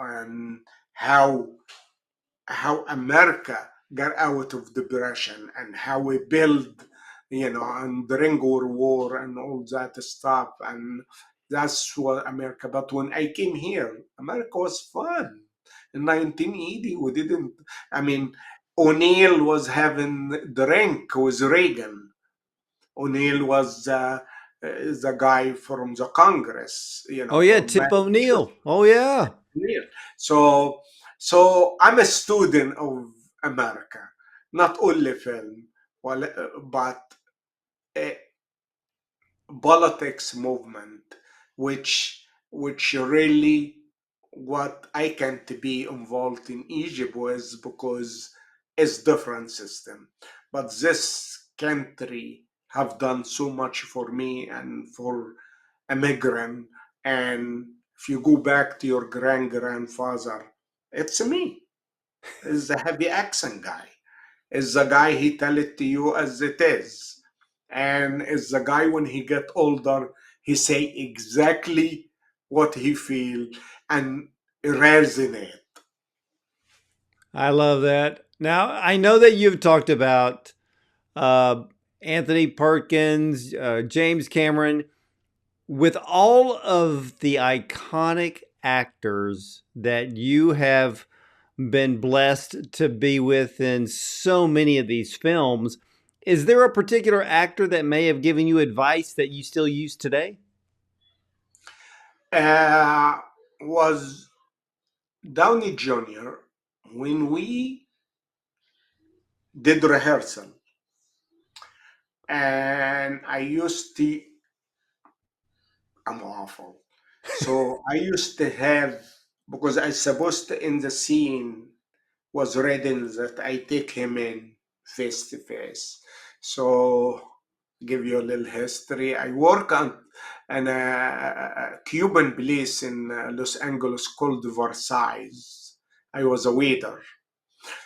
B: and how America got out of depression and how we build, and during World War and all that stuff. And that's what America. But when I came here, America was fun. In 1980, we didn't, I mean, O'Neill was having drink with Reagan. O'Neill was the guy from the Congress,
A: Oh yeah,
B: from
A: Tip
B: Massachusetts.
A: O'Neill. Oh yeah.
B: So, I'm a student of America, not only film, but a politics movement, which which really what I can't be involved in Egypt with because it's different system. But this country have done so much for me and for immigrant. And if you go back to your grandfather, it's me. It's the heavy accent guy. It's the guy he tell it to you as it is. And it's the guy when he get older, he say exactly what he feel and resonate.
A: I love that. Now, I know that you've talked about uh, Anthony Perkins, James Cameron, with all of the iconic actors that you have been blessed to be with in so many of these films. Is there a particular actor that may have given you advice that you still use today?
B: Uh, was Downey Jr. when we did rehearsal, and I'm awful. So I used to have, because I supposed to in the scene was written that I take him in face to face. So give you a little history. I work on an Cuban place in Los Angeles called Versailles. I was a waiter.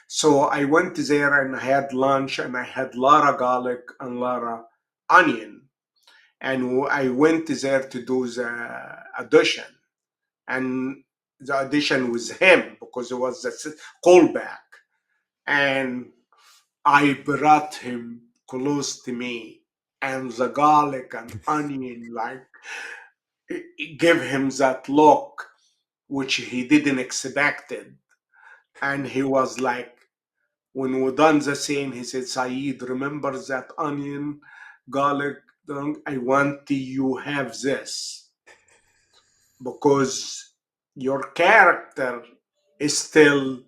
B: So I went there and I had lunch and I had a lot of garlic and a lot of onion. And I went there to do the audition. And the audition was him because it was a callback. And I brought him close to me, and the garlic and onion, like, it gave him that look which he didn't expect it. And he was like, when we done the scene, he said, Saeed, remember that onion, garlic? I want you have this because your character is still,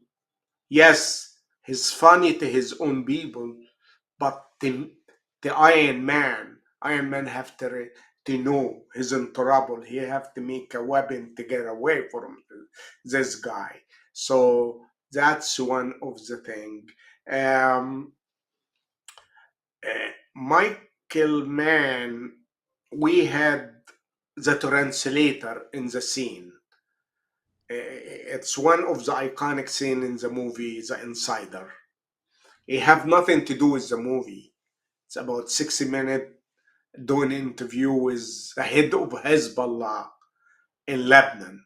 B: yes, he's funny to his own people, but the Iron Man have to know he's in trouble. He have to make a weapon to get away from this guy. So that's one of the thing. Um, Michael Mann, we had the translator in the scene. It's one of the iconic scene in the movie, The Insider. It have nothing to do with the movie. It's about 60 minutes doing an interview with the head of Hezbollah in Lebanon.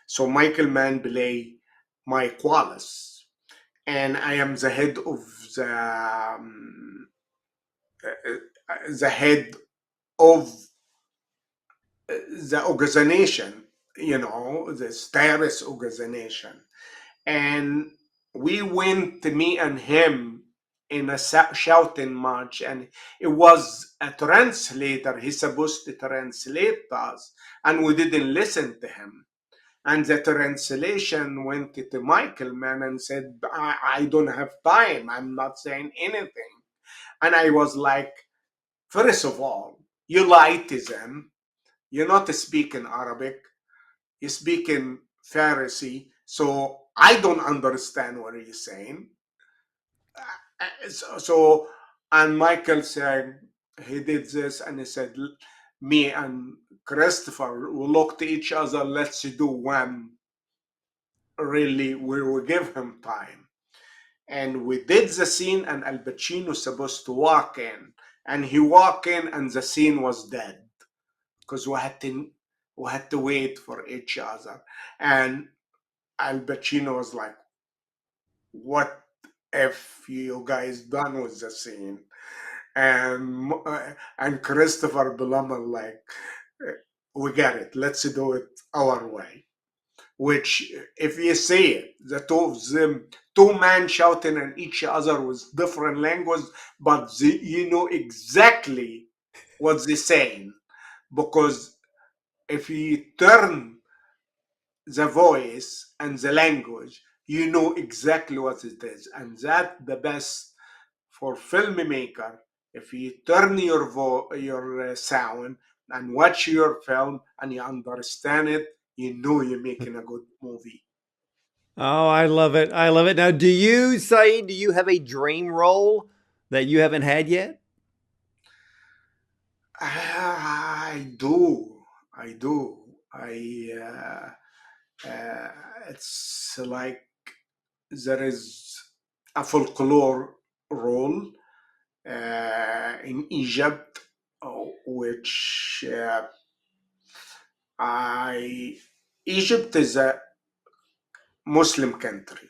B: So Michael Mann play Mike Wallace, and I am the head of the head of the organization, the terrorist organization. And we went, me and him, in a shouting match, and it was a translator. He's supposed to translate us, and we didn't listen to him. And the translation went to Michael Mann and said, I don't have time. I'm not saying anything. And I was like, first of all, you lied to them. You're not speaking Arabic. You speak in Pharisee. So I don't understand what you're saying. So, and Michael said he did this, and he said, me and Christopher will look to each other. Let's do one. Really, we will give him time. And we did the scene, and Al Pacino was supposed to walk in, and he walked in, and the scene was dead because we had to wait for each other. And Al Pacino was like, "What if you guys done with the scene?" And Christopher Plummer like, "Uh, we get it. Let's do it our way." Which, if you see it, the two of them, two men shouting at each other with different language, but you know exactly what they're saying. Because if you turn the voice and the language, you know exactly what it is. And that the best for filmmaker. If you turn your sound and watch your film and you understand it, you know you're making a good movie.
A: Oh, I love it. I love it. Now, do you, Saeed, do you have a dream role that you haven't had yet?
B: I do. I do. Uh, it's like there is a folklore role in Egypt, which I Egypt is a Muslim country,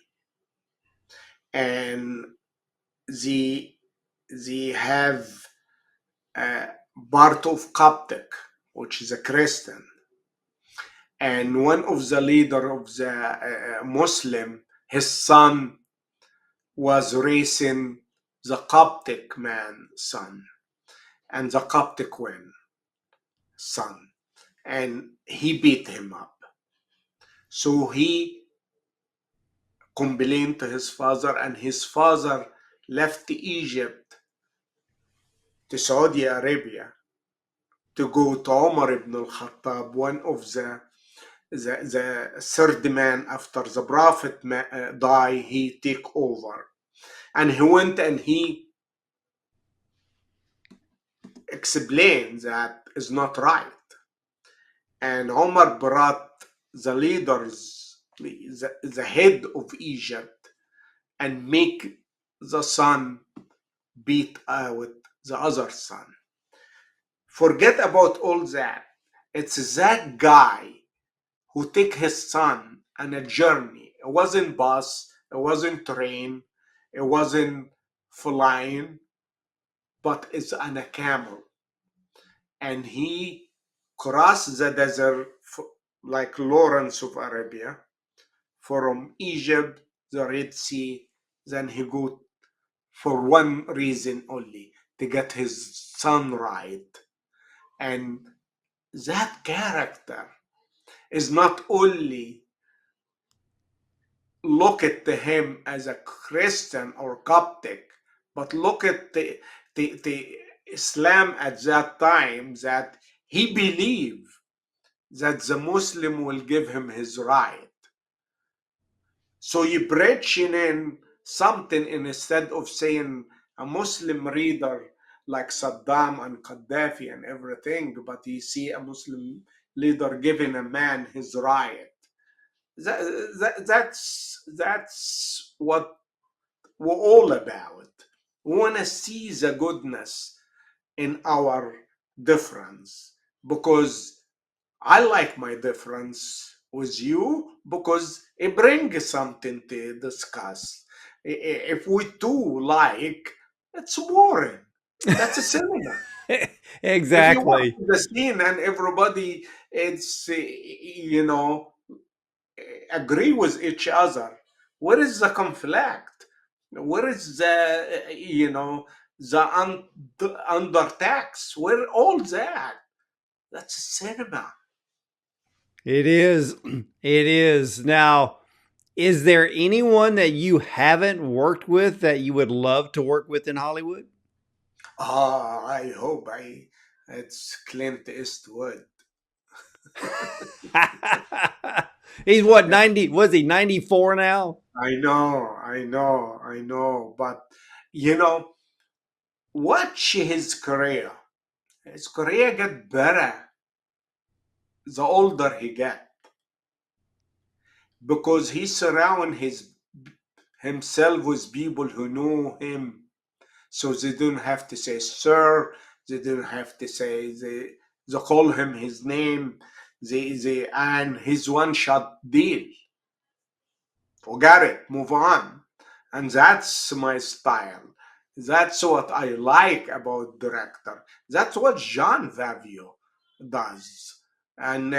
B: and they they have uh, part of Coptic, which is a Christian, and one of the leader of the Muslim, his son was racing the Coptic man son and the Coptic one son, and he beat him up. So he complained to his father, and his father left Egypt to Saudi Arabia to go to Umar ibn al-Khattab, one of the third man after the prophet die, he take over. And he went and he explained that is not right. And Omar brought the leaders, the head of Egypt, and make the son beat out the other son. Forget about all that. It's that guy who take his son on a journey. It wasn't bus, it wasn't train, it wasn't flying, but it's on a camel. And he crossed the desert like Lawrence of Arabia from Egypt, the Red Sea. Then he go for one reason only, to get his son right. And that character is not only look at him as a Christian or Coptic, but look at the Islam at that time, that he believed that the Muslim will give him his right. So you bridging in something, instead of saying a Muslim reader like Saddam and Gaddafi and everything, but you see a Muslim leader giving a man his right. That's what we're all about. We want to see the goodness in our difference, because I like my difference with you, because it brings something to discuss. If we two like, it's boring. That's a cinema. If you watch
A: Exactly.
B: the scene and everybody, it's agree with each other, where is the conflict? Where is the the under tax? Where all that? That's cinema.
A: It is. It is. Now, is there anyone that you haven't worked with that you would love to work with in Hollywood?
B: I hope I it's Clint Eastwood.
A: He's what, 90? Was he 94 now?
B: I know, but you know, watch his career. His career get better the older he get, because he surround himself with people who know him, so they don't have to say sir, they don't have to say, they call him his name, they and his one shot deal. Forget it, move on. And that's my style. That's what I like about director. That's what John Favreau does. And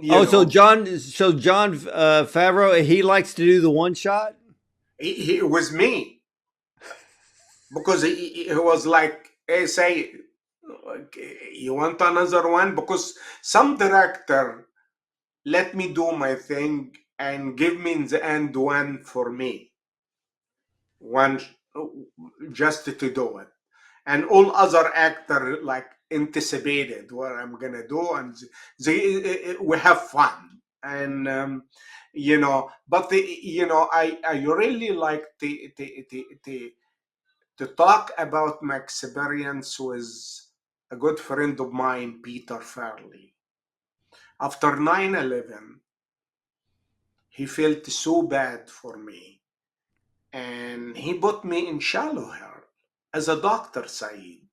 A: Oh, so John Favreau, he likes to do the one shot.
B: he was me, because he was like, hey, say, okay, you want another one? Because some director let me do my thing and give me in the end one for me, one just to do it, and all other actor like anticipated what I'm gonna do, and we have fun. And but I really like to talk about my experience with a good friend of mine, Peter Farley. After 9/11, he felt so bad for me, and he put me in shallow hair as a doctor, Saeed.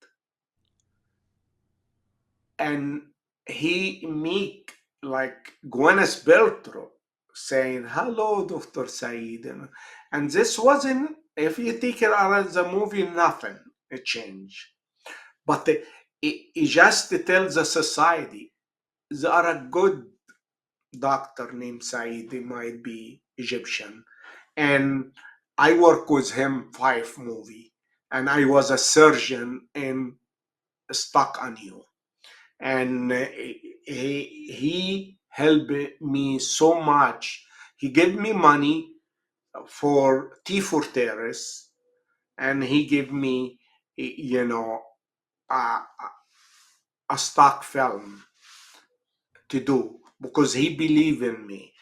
B: And he make like Gwyneth Paltrow saying, "Hello, Dr. Saeed." And this wasn't, if you take it out of the movie, nothing, it changed. But it just tells the society there are a good doctor named Saeed, he might be Egyptian. And I work with him 5 movie, and I was a surgeon in Stuck on You. And he helped me so much. He gave me money for T for Terrace, and he gave me, a, a stock film to do because he believed in me.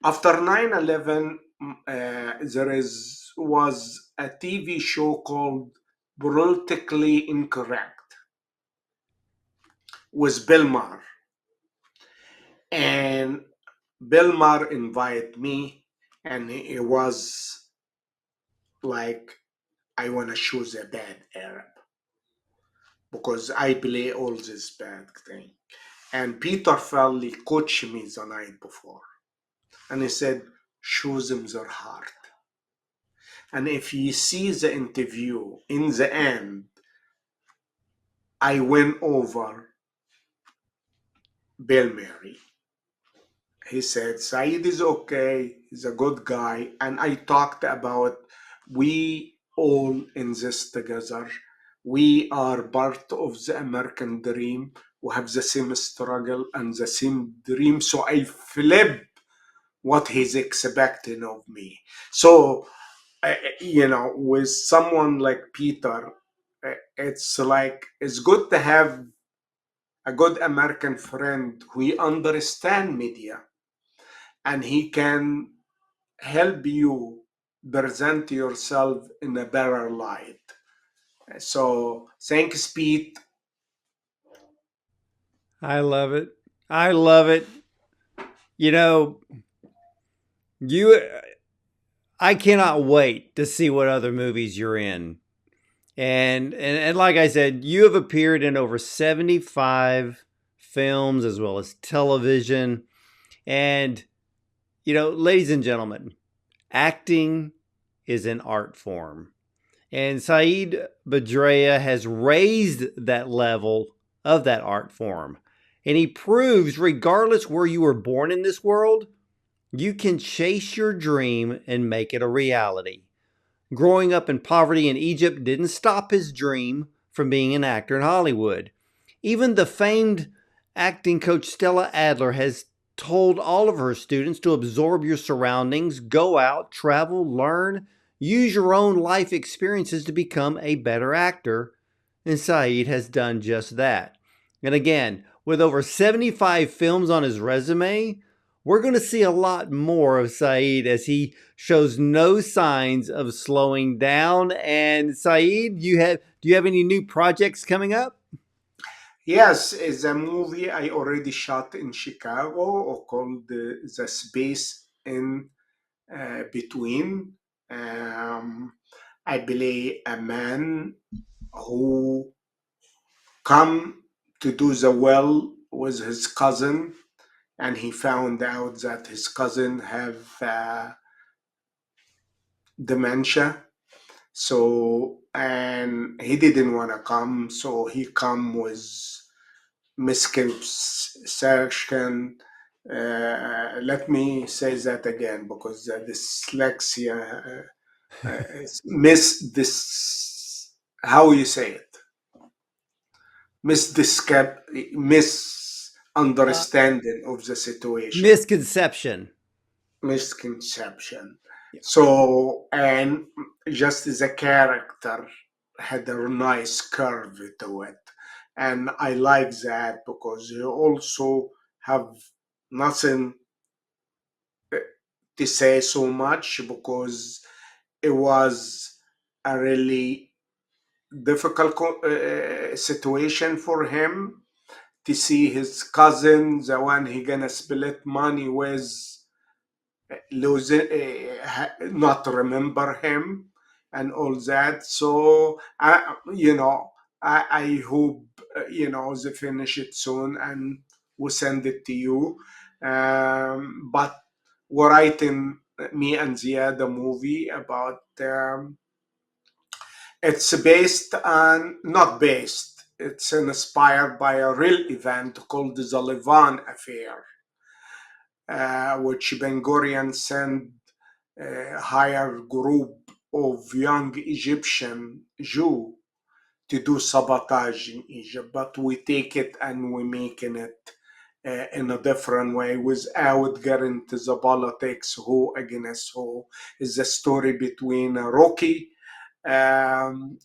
B: After 9/11, there is was a TV show called Politically Incorrect with Bill Maher. And Bill Maher invited me, and it was like, I want to choose a bad Arab because I play all this bad thing. And Peter Farley coached me the night before, and he said, choose him their heart. And if you see the interview, in the end, I went over Bill Murray. He said, Saeed is okay, he's a good guy. And I talked about, we all in this together. We are part of the American dream. We have the same struggle and the same dream. So I flip what he's expecting of me. So, with someone like Peter, it's like, it's good to have a good American friend who understand media, and he can help you present yourself in a better light. So thanks, Pete.
A: I love it. I love it. You know, you I cannot wait to see what other movies you're in. And like I said, you have appeared in over 75 films as well as television. And ladies and gentlemen, acting is an art form. And Sayed Badreya has raised that level of that art form. And he proves, regardless where you were born in this world, you can chase your dream and make it a reality. Growing up in poverty in Egypt didn't stop his dream from being an actor in Hollywood. Even the famed acting coach Stella Adler has told all of her students to absorb your surroundings, go out, travel, learn, use your own life experiences to become a better actor. And Saeed has done just that. And again, with over 75 films on his resume, we're going to see a lot more of Saeed as he shows no signs of slowing down. And Saeed, do you have any new projects coming up?
B: Yes, it's a movie I already shot in Chicago, or called The Space in Between. Um, I play a man who come to do the well with his cousin, and he found out that his cousin have dementia. So, and he didn't want to come, so he come with misconception. Let me say that again, because the dyslexia is miss this. How you say it?
A: Uh,
B: Misunderstanding of the situation.
A: Misconception.
B: Misconception.
A: Yeah.
B: So, and just the character had a nice curve to it. And I like that because you also have nothing to say so much because it was a really difficult situation for him to see his cousin, the one he gonna split money with, losing, not remember him, and all that. So I hope they finish it soon and we send it to you. But we're writing, me and Ziad, a movie about. It's based on, not based. It's inspired by a real event called the Sullivan Affair, which Ben Gurion sent a higher group of young Egyptian Jew to do sabotage in Egypt, but we take it and we making it in a different way without getting into the politics, who against who. Is a story between a rookie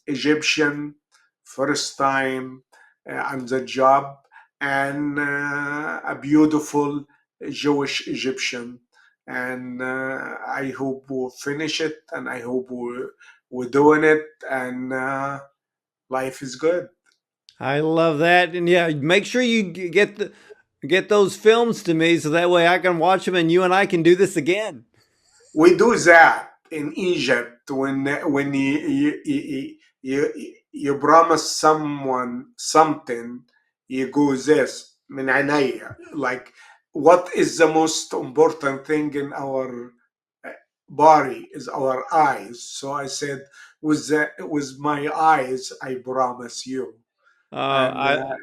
B: Egyptian, first time on the job, and a beautiful Jewish Egyptian. And I hope we'll finish it, and I hope we're doing it, and life is good.
A: I love that. And yeah, make sure you get those films to me so that way I can watch them and you and I can do this again.
B: We do that in Egypt when you promise someone something, you go this من عينيا. Like, what is the most important thing in our body is our eyes. So I said, with my eyes, I promise you. And
A: I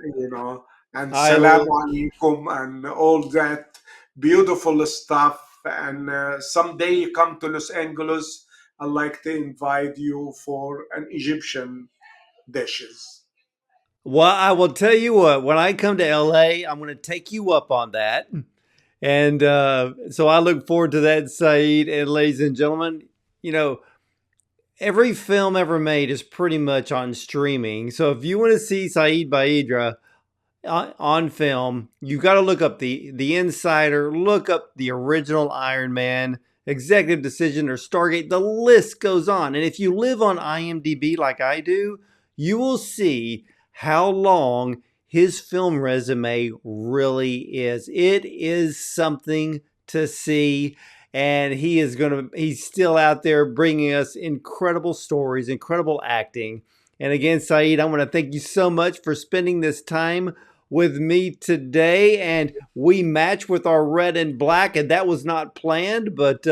B: and
A: I
B: salam
A: l-
B: alaikum and all that beautiful stuff. And someday you come to Los Angeles, I'd like to invite you for an Egyptian dishes.
A: well, I will tell you what. When I come to LA, I'm going to take you up on that. And so I look forward to that, Saeed. And ladies and gentlemen, you know, every film ever made is pretty much on streaming. So if you want to see Saeed Badreya on film, you've got to look up the Insider, look up the original Iron Man, Executive Decision, or Stargate. The list goes on. And if you live on IMDb like I do, you will see how long his film resume really is. It is something to see. And he's still out there bringing us incredible stories, incredible acting. And again, Saeed, I want to thank you so much for spending this time with me today, and we match with our red and black, and that was not planned, but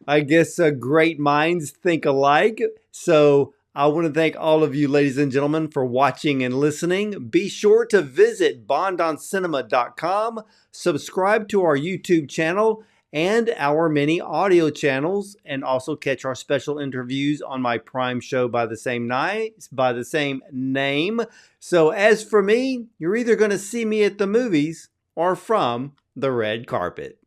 A: I guess great minds think alike. So I want to thank all of you, ladies and gentlemen, for watching and listening. Be sure to visit bondoncinema.com, subscribe to our YouTube channel and our many audio channels, and also catch our special interviews on my Prime show by the same name. So as for me, you're either going to see me at the movies or from the red carpet.